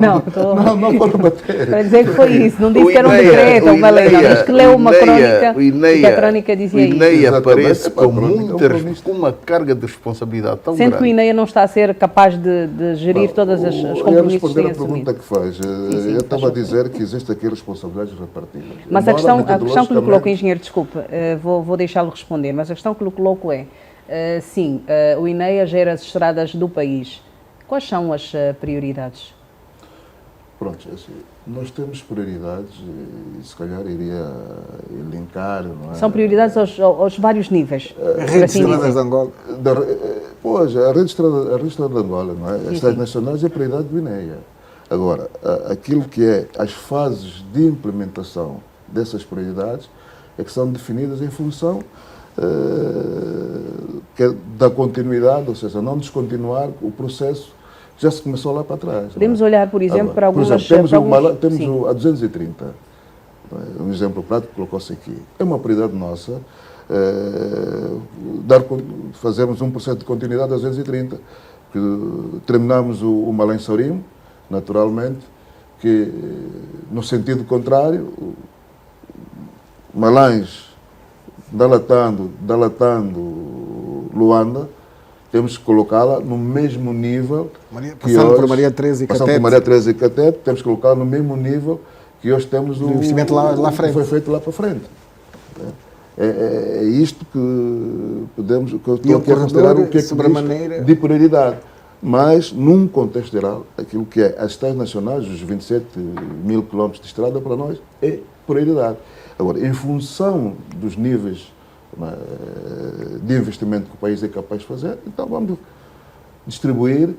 Não, Não vou rebater. para dizer que foi isso, não disse O que era um INEA, decreto ou uma lei, não, diz que leu uma crónica o e que a crónica dizia o INEA isso. aparece com Exatamente. com uma carga de responsabilidade tão Sendo que o grande. INEA não está a ser capaz de gerir todas os compromissos que responder tem a pergunta assumido. que faz. Eu estava a dizer que existe aqui responsabilidades repartidas. Mas a questão que lhe metodologicamente, engenheiro, desculpe, vou deixá-lo responder, mas a questão que lhe coloco é, sim, o INEA gera as estradas do país. Quais são as prioridades? Pronto, assim, nós temos prioridades e se calhar iria elencar, não é? São prioridades aos vários níveis. A por rede de assim estradas dizer. de Angola. Pois, a rede de estrada de Angola, não é? As estradas nacionais é prioridade do INEA. Agora, aquilo que é as fases de implementação dessas prioridades é que são definidas em função da continuidade, ou seja, não descontinuar o processo que já se começou lá para trás. Podemos não é? olhar, por exemplo, Agora, para algumas... temos sim. a 230, não é? Um exemplo prático colocou-se aqui. É uma prioridade nossa fazermos um processo de continuidade a 230, que terminamos o Malém-Sorim, naturalmente, que no sentido contrário, Malães dalatando Luanda, temos que colocá-la no mesmo nível Passando por Maria Teresa e passando Catete. por Maria Teresa e Catete, temos que colocá-la no mesmo nível que hoje temos o investimento lá à frente. que foi feito lá para frente. É isto que podemos, que eu estou aqui a considerar o que é que diz de prioridade. Mas, num contexto geral, aquilo que é as estradas nacionais, os 27 mil quilómetros de estrada, para nós é prioridade. Agora, em função dos níveis de investimento que o país é capaz de fazer, então vamos distribuir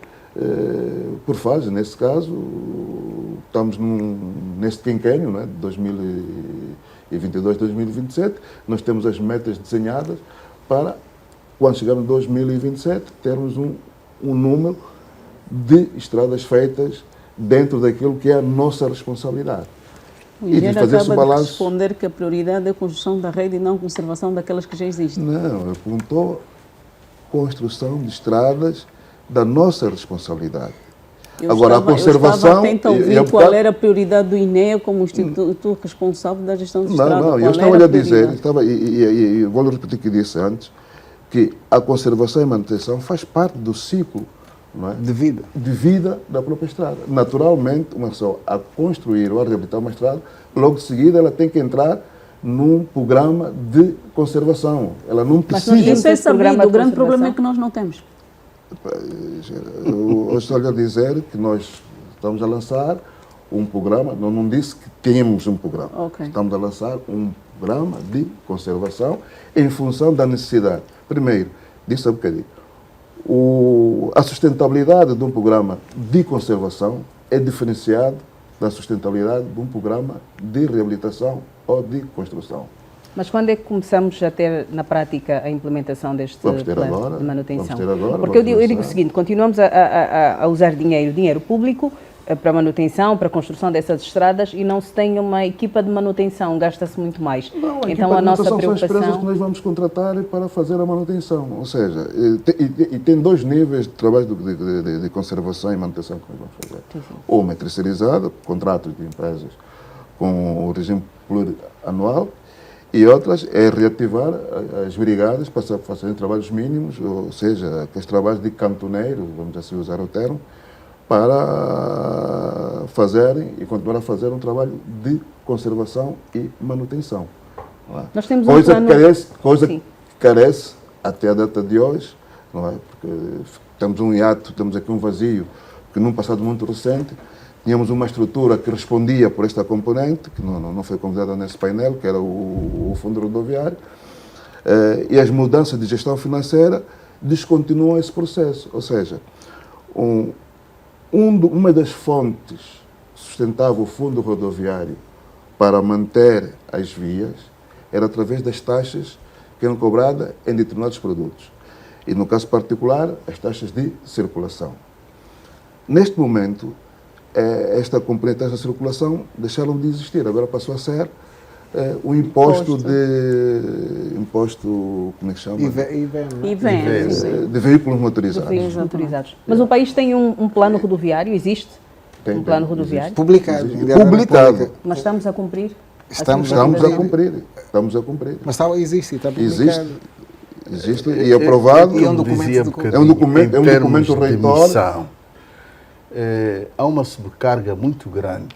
por fase. Nesse caso, estamos neste quinquênio, né, de 2022 2027, nós temos as metas desenhadas para, quando chegarmos em 2027, termos um número de estradas feitas dentro daquilo que é a nossa responsabilidade. O engenheiro fazer esse acaba de balanço. responder que a prioridade é a construção da rede e não a conservação daquelas que já existem. Não, apontou construção de estradas da nossa responsabilidade. Agora, a conservação... Eu estava atenta a ouvir qual era a prioridade do INEA como instituto responsável da gestão de estrada. Não, eu estava a dizer, e vou repetir o que disse antes, que a conservação e manutenção faz parte do ciclo, não é? De vida Da própria estrada. Naturalmente, uma pessoa a construir ou a reabilitar uma estrada, logo de seguida ela tem que entrar num programa de conservação. Ela não precisa... Mas isso é sabido, o grande de problema é que nós não temos. Eu estou a dizer que nós estamos a lançar um programa, não disse que temos um programa, Okay. Estamos a lançar um programa de conservação em função da necessidade. Primeiro, disse há bocadinho, a sustentabilidade de um programa de conservação é diferenciado da sustentabilidade de um programa de reabilitação ou de construção. Mas quando é que começamos a ter na prática a implementação deste plano de manutenção? Vamos ter agora. Porque eu digo o seguinte, continuamos a usar dinheiro público para manutenção, para a construção dessas estradas e não se tem uma equipa de manutenção, gasta-se muito mais. Não, então a nossa são preocupação... as empresas que nós vamos contratar para fazer a manutenção. Ou seja, tem dois níveis de trabalho de conservação e manutenção que nós vamos fazer. Sim. Ou uma terceirizada, contratos de empresas com o regime plurianual, e outras é reativar as brigadas para fazerem trabalhos mínimos, ou seja, aqueles trabalhos de cantoneiro, vamos assim usar o termo, para fazerem e continuar a fazer um trabalho de conservação e manutenção. Não é? Nós temos coisa que carece até a data de hoje, não é? Porque temos um hiato, temos aqui um vazio, que num passado muito recente tínhamos uma estrutura que respondia por esta componente, que não foi convidada nesse painel, que era o Fundo Rodoviário, e as mudanças de gestão financeira descontinuam esse processo. Ou seja, uma das fontes sustentava o Fundo Rodoviário para manter as vias era através das taxas que eram cobradas em determinados produtos. e, no caso particular, as taxas de circulação. Neste momento, esta componente de taxa de circulação deixaram de existir, agora passou a ser o imposto como é que chama? IVM. De veículos motorizados. Veículos motorizados. Mas o país tem um plano rodoviário, existe? Tem, um plano rodoviário? Publicado. Publicado. Mas estamos a cumprir? Estamos Estamos a cumprir. Mas existe, está publicado. Existe e aprovado. E é um documento É um documento reitor. Missão, há uma sobrecarga muito grande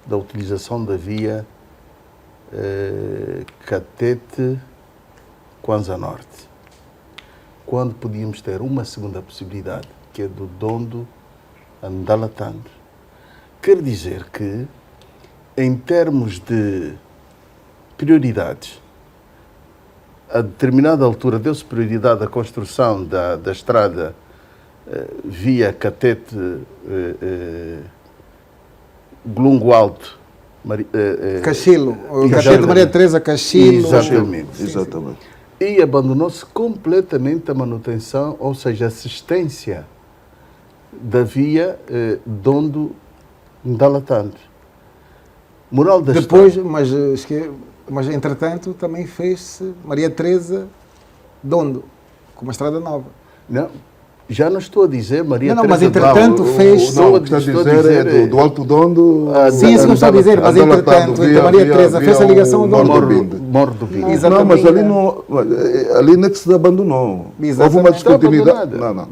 da utilização da via Catete-Kwanza Norte, quando podíamos ter uma segunda possibilidade, que é do Dondo a Ndalatando. Quer dizer que, em termos de prioridades, a determinada altura deu-se prioridade à construção da estrada via Catete, Glungo Alto, Cachilo, o Catete Maria Teresa Cachilo. Exatamente. E abandonou-se completamente a manutenção, ou seja, a assistência da via Dondo Ndalatando. Moral da Depois, história. mas entretanto também fez-se Maria Teresa Dondo, com uma estrada nova. Não, já não estou a dizer Maria Não, Teresa. mas entretanto fez-se. Não, o que está a dizer do Alto Dondo. Sim, isso que eu estou a dizer, mas entretanto, entre Maria Teresa fez a ligação do Morro do Binda. Não, mas ali não é que se abandonou. Houve uma descontinuidade. Não.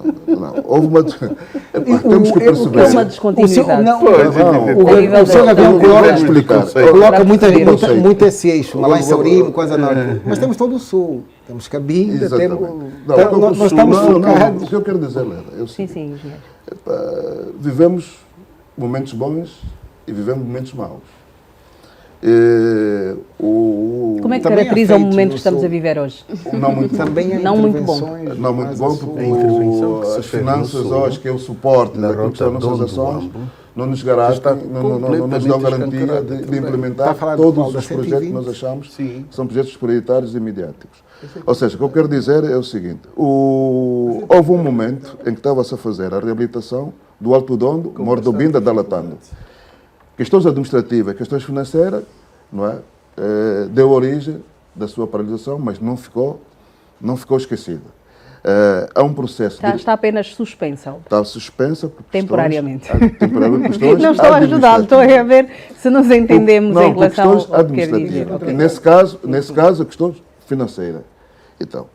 Houve uma. Temos que perceber. Uma descontinuidade. O seu avião coloca muito esse eixo, lá em Saurimo, Kwanza Norte. Mas temos todo o sul. Temos Cabinda, nós estamos focados. O que eu quero dizer, Lera, Sim, engenheiro. Vivemos momentos bons e vivemos momentos maus. Como é que caracteriza o momento que estamos a viver hoje? Não muito também não muito bom. Não muito bom, porque as finanças, ou acho que é o suporte daquilo que são nossas ações, não nos garantem, não nos dão garantia de implementar todos os projetos que nós achamos que são projetos prioritários e mediáticos. Ou seja, o que eu quero dizer é o seguinte, houve um momento em que estava-se a fazer a reabilitação do Alto Dondo, Morro do Binda, Ndalatando. Questões administrativas, questões financeiras, não é? Deu origem da sua paralisação, mas não ficou esquecida. Há um processo... Está apenas suspensa. Está suspensa por temporariamente. Questões não estou a ajudá-lo, estou a ver se nos entendemos em relação ao que quer dizer. Okay. Nesse caso, questões financeiras. Então,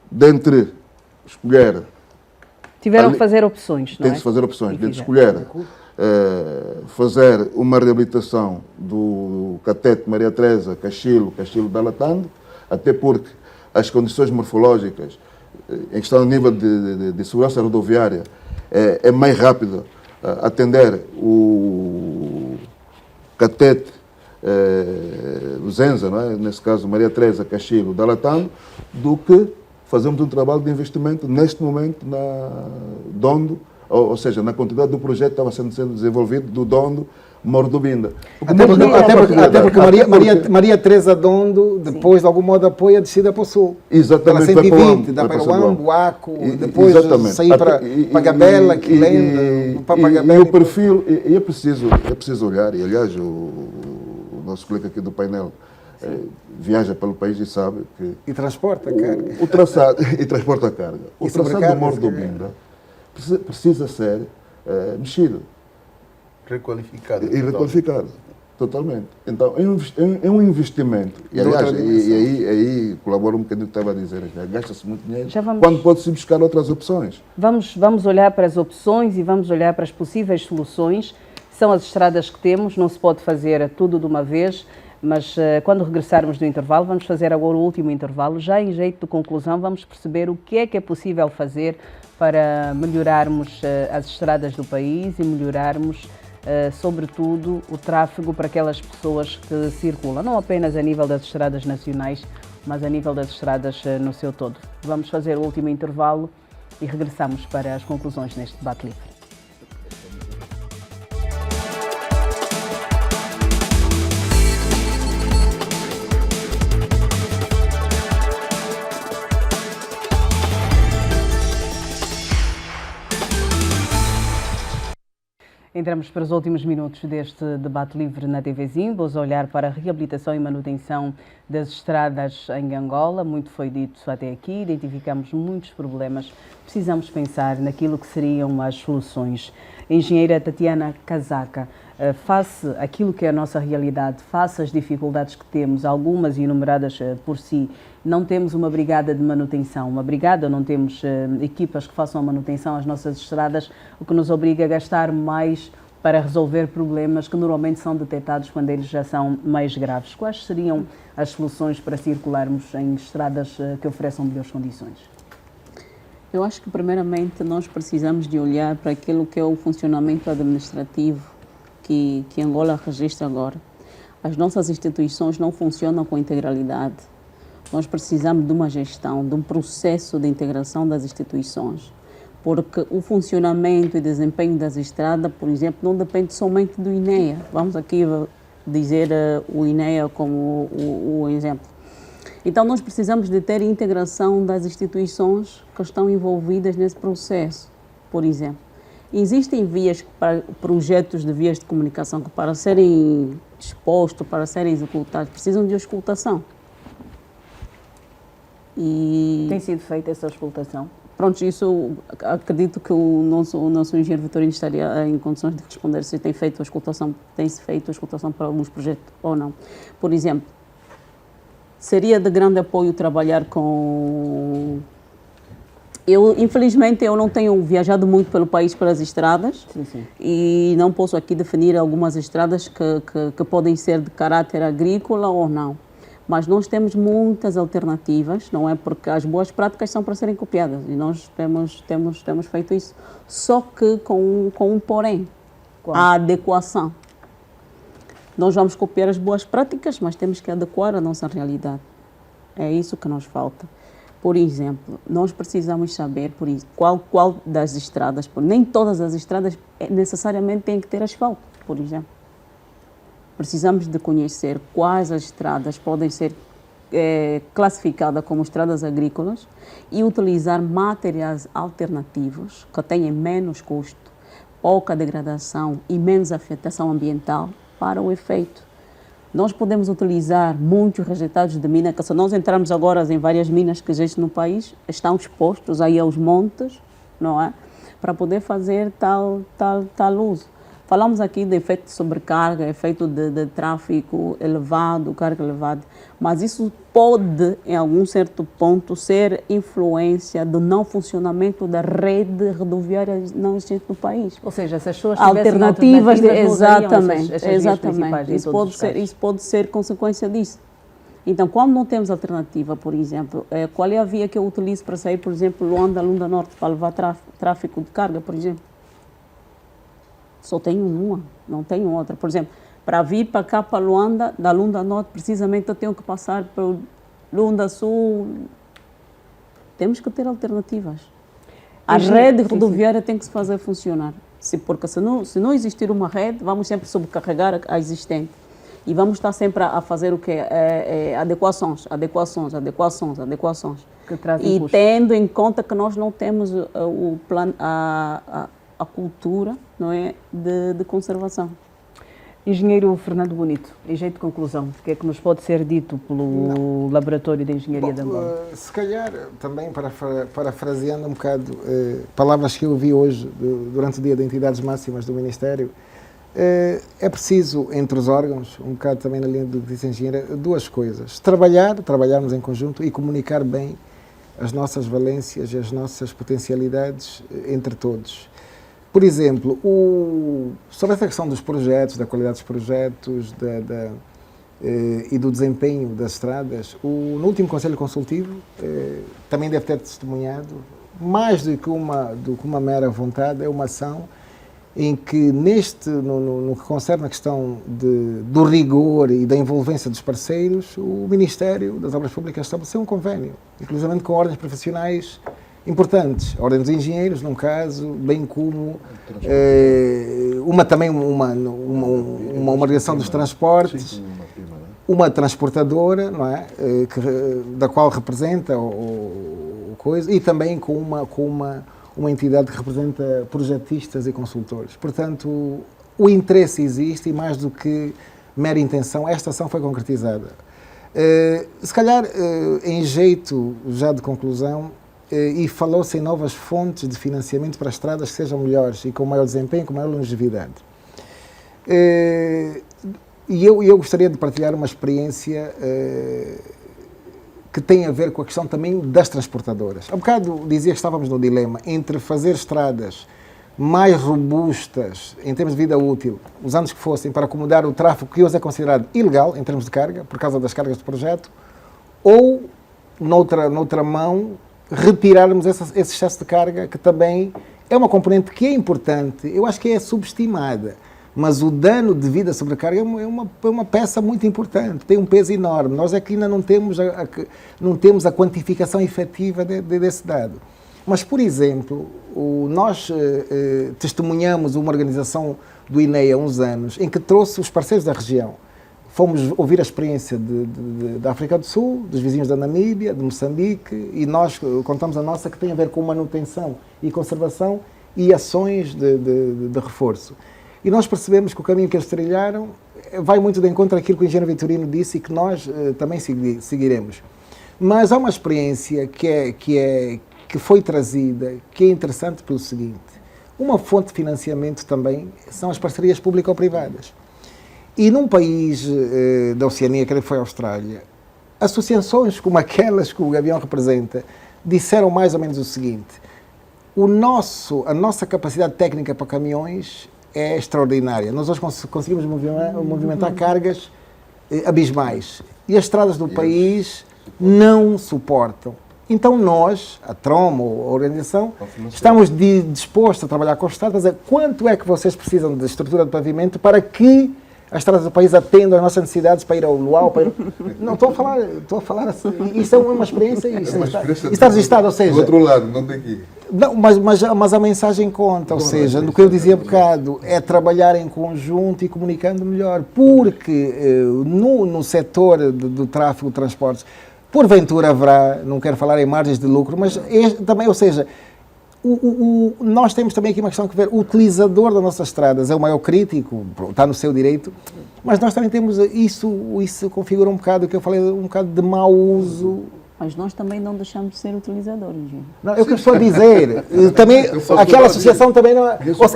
dentre escolher... Tiveram que fazer opções, não é? Tem de fazer opções. Dentre escolher fazer uma reabilitação do Catete Maria Teresa Cachilo Ndalatando, até porque as condições morfológicas em questão a nível de segurança rodoviária é mais rápido atender o Catete Luzenza, não é? Nesse caso Maria Teresa Cachilo Ndalatando, do que fazermos um trabalho de investimento neste momento na Dondo, ou seja, na continuidade do projeto que estava sendo desenvolvido do Dondo Morro do Binda. Até porque Maria Teresa Dondo, depois de algum modo apoia a descida para o sul. Exatamente. Pela 120, dá para o Ambo, Aco, depois sair para Pagabela, Quilenda, para Pagabela. E o perfil, é preciso olhar, e aliás o nosso colega aqui do painel viaja pelo país e sabe que... E transporta a carga. O traçado, e transporta a carga. O traçado do Morro do Binda precisa ser mexido. Requalificado. Totalmente. Então, é um investimento. E, aliás, aí colabora um bocadinho o que estava a dizer. Gasta-se muito dinheiro quando pode-se buscar outras opções. Vamos olhar para as opções e vamos olhar para as possíveis soluções. São as estradas que temos, não se pode fazer tudo de uma vez, mas quando regressarmos do intervalo, vamos fazer agora o último intervalo. Já em jeito de conclusão, vamos perceber o que é possível fazer para melhorarmos as estradas do país e melhorarmos sobretudo o tráfego para aquelas pessoas que circulam, não apenas a nível das estradas nacionais, mas a nível das estradas no seu todo. Vamos fazer o último intervalo e regressamos para as conclusões neste debate livre. Entramos para os últimos minutos deste debate livre na TV Zim. Vamos olhar para a reabilitação e manutenção das estradas em Angola. Muito foi dito até aqui, identificamos muitos problemas. Precisamos pensar naquilo que seriam as soluções. Engenheira Tatiana Casaca, face àquilo que é a nossa realidade, face às dificuldades que temos, algumas enumeradas por si, não temos uma brigada de manutenção, uma brigada, não temos equipas que façam a manutenção às nossas estradas, o que nos obriga a gastar mais para resolver problemas que normalmente são detectados quando eles já são mais graves. Quais seriam as soluções para circularmos em estradas que ofereçam melhores condições? Eu acho que, primeiramente, nós precisamos de olhar para aquilo que é o funcionamento administrativo que Angola registra agora. As nossas instituições não funcionam com integralidade. Nós precisamos de uma gestão, de um processo de integração das instituições, porque o funcionamento e desempenho das estradas, por exemplo, não depende somente do INEA. Vamos aqui dizer o INEA como o exemplo. Então, nós precisamos de ter integração das instituições que estão envolvidas nesse processo. Por exemplo, existem vias, para projetos de vias de comunicação que, para serem dispostos, para serem executados, precisam de auscultação. E tem sido feita essa auscultação? Pronto, isso acredito que o nosso engenheiro Vitorino estaria em condições de responder se tem feito auscultação, tem-se feito auscultação para alguns projetos ou não. Por exemplo, seria de grande apoio trabalhar com... Infelizmente, eu não tenho viajado muito pelo país pelas estradas. Sim. E não posso aqui definir algumas estradas que podem ser de caráter agrícola ou não. Mas nós temos muitas alternativas, não é? Porque as boas práticas são para serem copiadas e nós temos feito isso. Só que com um porém, a adequação. Nós vamos copiar as boas práticas, mas temos que adequar a nossa realidade. É isso que nos falta. Por exemplo, nós precisamos saber qual das estradas, nem todas as estradas necessariamente têm que ter asfalto, por exemplo. Precisamos de conhecer quais as estradas podem ser classificadas como estradas agrícolas e utilizar materiais alternativos que tenham menos custo, pouca degradação e menos afetação ambiental para o efeito. Nós podemos utilizar muitos rejeitados de mina, que se nós entrarmos agora em várias minas que existem no país, estão expostos aí aos montes, não é? Para poder fazer tal uso. Falamos aqui de efeito de sobrecarga, efeito de tráfego elevado, carga elevada, mas isso pode, em algum certo ponto, ser influência do não funcionamento da rede rodoviária não existente no país. Ou seja, se as pessoas alternativas, exatamente, exatamente. Isso pode ser consequência disso. Então, quando não temos alternativa, por exemplo, qual é a via que eu utilizo para sair, por exemplo, Luanda, Lunda Norte, para levar tráfego de carga, por exemplo? Só tenho uma, não tenho outra. Por exemplo, para vir para cá, para Luanda, da Lunda Norte, precisamente eu tenho que passar pelo Lunda Sul. Temos que ter alternativas. A rede rodoviária tem que se fazer funcionar. Porque se não existir uma rede, vamos sempre sobrecarregar a existente. E vamos estar sempre a fazer o quê? Adequações. Que trazem e custo. Tendo em conta que nós não temos o plano, a cultura, não é, de conservação. Engenheiro Fernando Bonito, em jeito de conclusão, o que é que nos pode ser dito pelo Laboratório de Engenharia de Angola? Se calhar, também parafraseando um bocado palavras que eu ouvi hoje durante o Dia de Entidades Máximas do Ministério, é preciso, entre os órgãos, um bocado também na linha do que disse a engenheira, duas coisas. Trabalharmos em conjunto e comunicar bem as nossas valências e as nossas potencialidades entre todos. Por exemplo, sobre essa questão dos projetos, da qualidade dos projetos e do desempenho das estradas, no último Conselho Consultivo também deve ter testemunhado, mais do que uma mera vontade, é uma ação em que no que concerne a questão do rigor e da envolvência dos parceiros, o Ministério das Obras Públicas estabeleceu um convênio, inclusive com ordens profissionais importantes, a Ordem dos Engenheiros, num caso, bem como uma organização dos transportes, uma transportadora, não é? Da qual representa o coisa, e também com uma entidade que representa projetistas e consultores. Portanto, o interesse existe e mais do que mera intenção, esta ação foi concretizada. Se calhar, em jeito já de conclusão, e falou-se em novas fontes de financiamento para estradas que sejam melhores e com maior desempenho, com maior longevidade. E eu gostaria de partilhar uma experiência que tem a ver com a questão também das transportadoras. Há bocado dizia que estávamos no dilema entre fazer estradas mais robustas em termos de vida útil, os anos que fossem, para acomodar o tráfego que hoje é considerado ilegal em termos de carga, por causa das cargas do projeto, ou, noutra mão, retirarmos esse excesso de carga, que também é uma componente que é importante, eu acho que é subestimada, mas o dano de vida sobre a carga é uma peça muito importante, tem um peso enorme. Nós aqui ainda não temos a quantificação efetiva desse dado. Mas, por exemplo, nós testemunhamos uma organização do INEA há uns anos, em que trouxe os parceiros da região. Fomos ouvir a experiência da África do Sul, dos vizinhos da Namíbia, de Moçambique, e nós contamos a nossa, que tem a ver com manutenção e conservação e ações de reforço. E nós percebemos que o caminho que eles trilharam vai muito de encontro àquilo que o engenheiro Vitorino disse e que nós também seguiremos. Mas há uma experiência que foi trazida, que é interessante pelo seguinte: uma fonte de financiamento também são as parcerias público-privadas. E num país da Oceania, que foi a Austrália, associações como aquelas que o Gavião representa disseram mais ou menos o seguinte: a nossa capacidade técnica para caminhões é extraordinária. Nós hoje conseguimos movimentar cargas abismais. E as estradas do país não suportam. Então nós, a TROM, ou a organização, estamos dispostos a trabalhar com o Estado para dizer quanto é que vocês precisam de estrutura de pavimento para que as estradas do país atendam às nossas necessidades para ir ao Luau. Não, estou a falar assim. Isso é uma experiência. Isso está registrado, ou seja... Do outro lado, não tem que ir. Não, mas a mensagem conta, ou seja, no que eu dizia há bocado, é trabalhar em conjunto e comunicando melhor, porque no setor do tráfego de transportes, porventura haverá, não quero falar em margens de lucro, mas também, ou seja, nós temos também aqui uma questão que ver, o utilizador das nossas estradas é o maior crítico, está no seu direito, mas nós também temos isso configura um bocado, o que eu falei, um bocado de mau uso. Mas nós também não deixamos de ser utilizadores. Não, é o que eu estou a dizer. Também, aquela associação também não...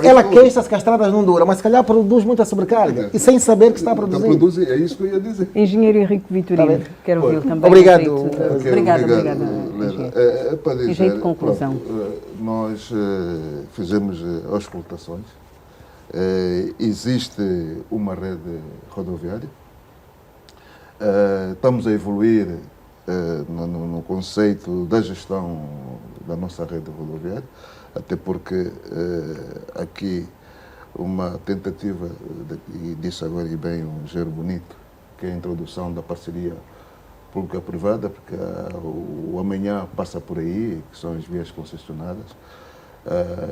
Ela queixa-se que as estradas não duram, mas se calhar produz muita sobrecarga. E sem saber que está a produzir. É isso que eu ia dizer. Engenheiro Henrique Vitorino, quero ouvi-lo também. Obrigado. Obrigada. Para dizer, Em jeito de conclusão. Nós fizemos auscultações. Existe uma rede rodoviária. Estamos a evoluir no conceito da gestão da nossa rede rodoviária, até porque aqui uma tentativa, e disse agora e bem um engenheiro bonito, que é a introdução da parceria pública-privada, porque o amanhã passa por aí, que são as vias concessionadas,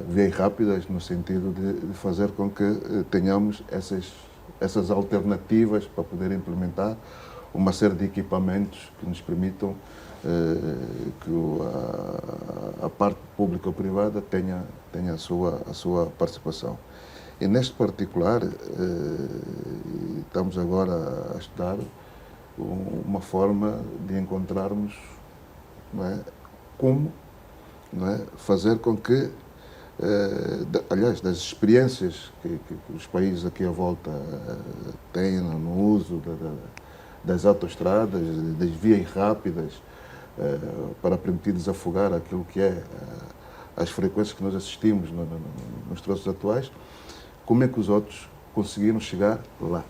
vias rápidas, no sentido de fazer com que tenhamos essas alternativas para poder implementar uma série de equipamentos que nos permitam que a parte pública ou privada tenha a sua participação. E neste particular, estamos agora a estudar uma forma de encontrarmos, não é, como, não é, fazer com que, aliás, das experiências que os países aqui à volta têm no uso das autoestradas, das vias rápidas, para permitir desafogar aquilo que é as frequências que nós assistimos nos troços atuais, como é que os outros conseguiram chegar lá.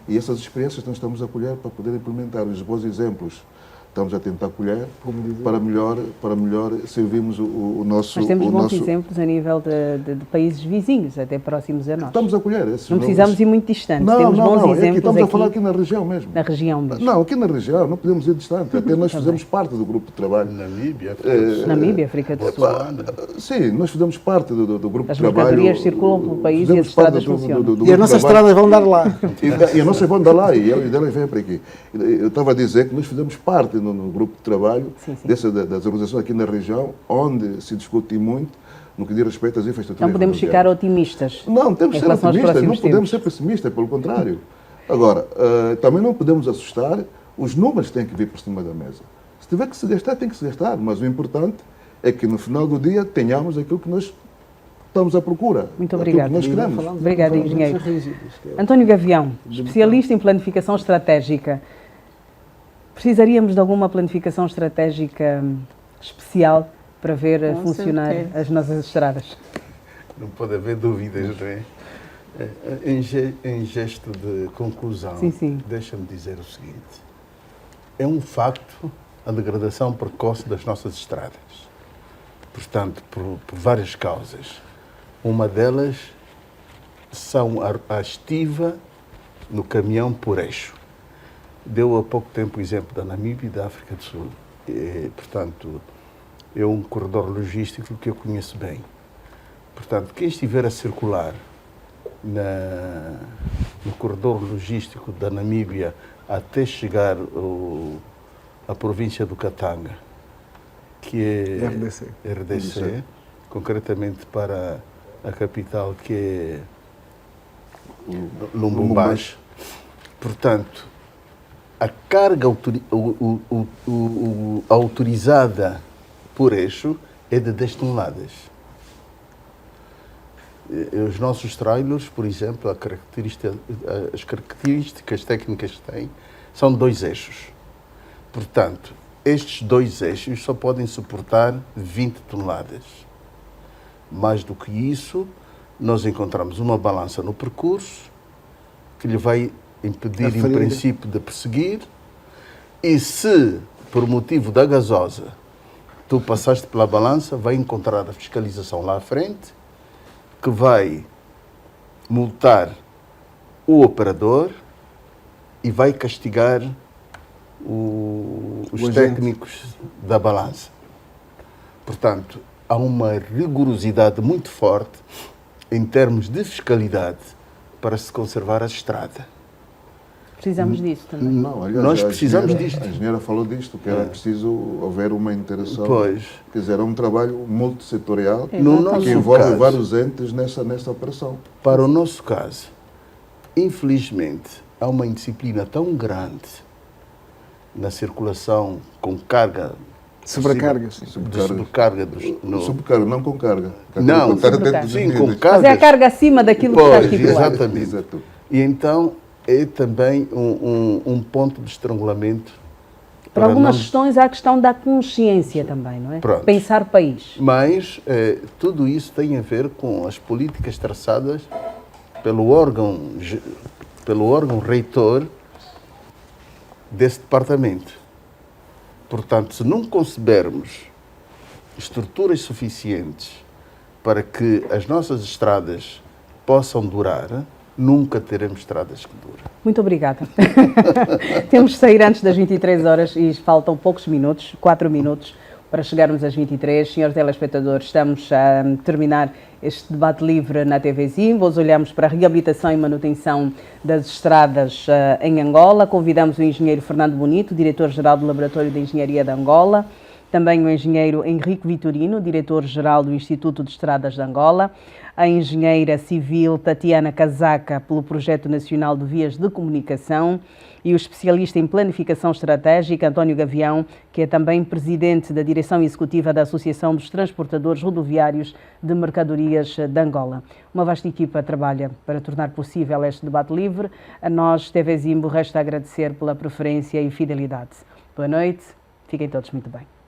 E essas experiências nós estamos a colher para poder implementar. Os bons exemplos estamos a tentar colher para melhor servirmos o nosso... Mas temos bons exemplos a nível de países vizinhos, até próximos a nós. Estamos a colher esses. Não precisamos ir muito distante. Temos bons exemplos estamos a falar aqui na região mesmo. Na região mesmo. Não, aqui na região, não podemos ir distante. Até nós fizemos parte do grupo de trabalho. Namíbia, África do Sul. Sim, nós fizemos parte do grupo de trabalho. As mercadorias circulam pelo país e as estradas funcionam. E as nossas estradas vão dar lá. E as nossas vão dar lá e elas vêm para aqui. Eu estava a dizer que nós fizemos parte no grupo de trabalho Sim, sim. das organizações aqui na região, onde se discute muito no que diz respeito às infraestruturas. Não podemos ficar otimistas. Não, temos que em ser relação aos otimistas, não próximos podemos tempos. ser pessimistas, pelo contrário. Agora, também não podemos assustar, os números têm que vir por cima da mesa. Se tiver que se gastar, tem que se gastar, mas o importante é que no final do dia tenhamos aquilo que nós estamos à procura. Muito aquilo obrigada. que nós queremos. Obrigada, engenheiro. António Gavião, especialista em planificação estratégica. Precisaríamos de alguma planificação estratégica especial para ver Com funcionar certeza. as nossas estradas? Não pode haver dúvidas, não é? Em gesto de conclusão, Sim, sim. deixa-me dizer o seguinte. É um facto a degradação precoce das nossas estradas. Portanto, por várias causas. Uma delas são a estiva no caminhão por eixo. Deu há pouco tempo o exemplo da Namíbia e da África do Sul. Portanto, é um corredor logístico que eu conheço bem. Portanto, quem estiver a circular no corredor logístico da Namíbia até chegar à província do Katanga, que é RDC, concretamente para a capital, que é Lubumbashi. Portanto, a carga autorizada por eixo é de 10 toneladas. Os nossos trailers, por exemplo, as características técnicas que têm são 2 eixos. Portanto, estes 2 eixos só podem suportar 20 toneladas. Mais do que isso, nós encontramos uma balança no percurso que lhe vai impedir, em princípio, de prosseguir. E se, por motivo da gasosa, tu passaste pela balança, vai encontrar a fiscalização lá à frente, que vai multar o operador e vai castigar os técnicos da balança. Portanto, há uma rigorosidade muito forte em termos de fiscalidade para se conservar a estrada. Precisamos disso também. Não, aliás, Nós precisamos disto. A engenheira falou disto, que era preciso haver uma interação. Pois. Quer dizer, é um trabalho multissetorial No nosso que envolve caso, vários entes nessa operação. para o nosso caso, infelizmente, há uma indisciplina tão grande na circulação com carga, Sobrecargas. de sobrecarga Sobrecarga, não com carga. Não, sobrecarga. sim, com Mas cargas. é a carga acima daquilo que está Pois, estipulado. exatamente. Exato. E então é também um ponto de estrangulamento. Para algumas não- questões há a questão da consciência também, não é? Pronto. Pensar país. Mas tudo isso tem a ver com as políticas traçadas pelo órgão reitor desse departamento. Portanto, se não concebermos estruturas suficientes para que as nossas estradas possam durar, nunca teremos estradas que duram. Muito obrigada. Temos de sair antes das 23 horas e faltam poucos minutos, 4 minutos, para chegarmos às 23. Senhores telespectadores, estamos a terminar este debate livre na TV Zimbo. Hoje olhamos para a reabilitação e manutenção das estradas em Angola. Convidamos o engenheiro Fernando Bonito, diretor-geral do Laboratório de Engenharia de Angola. Também o engenheiro Henrique Vitorino, diretor-geral do Instituto de Estradas de Angola. A engenheira civil Tatiana Casaca, pelo Projeto Nacional de Vias de Comunicação. E o especialista em planificação estratégica, António Gavião, que é também presidente da direção executiva da Associação dos Transportadores Rodoviários de Mercadorias de Angola. Uma vasta equipa trabalha para tornar possível este debate livre. A nós, TV Zimbo, resta agradecer pela preferência e fidelidade. Boa noite, fiquem todos muito bem.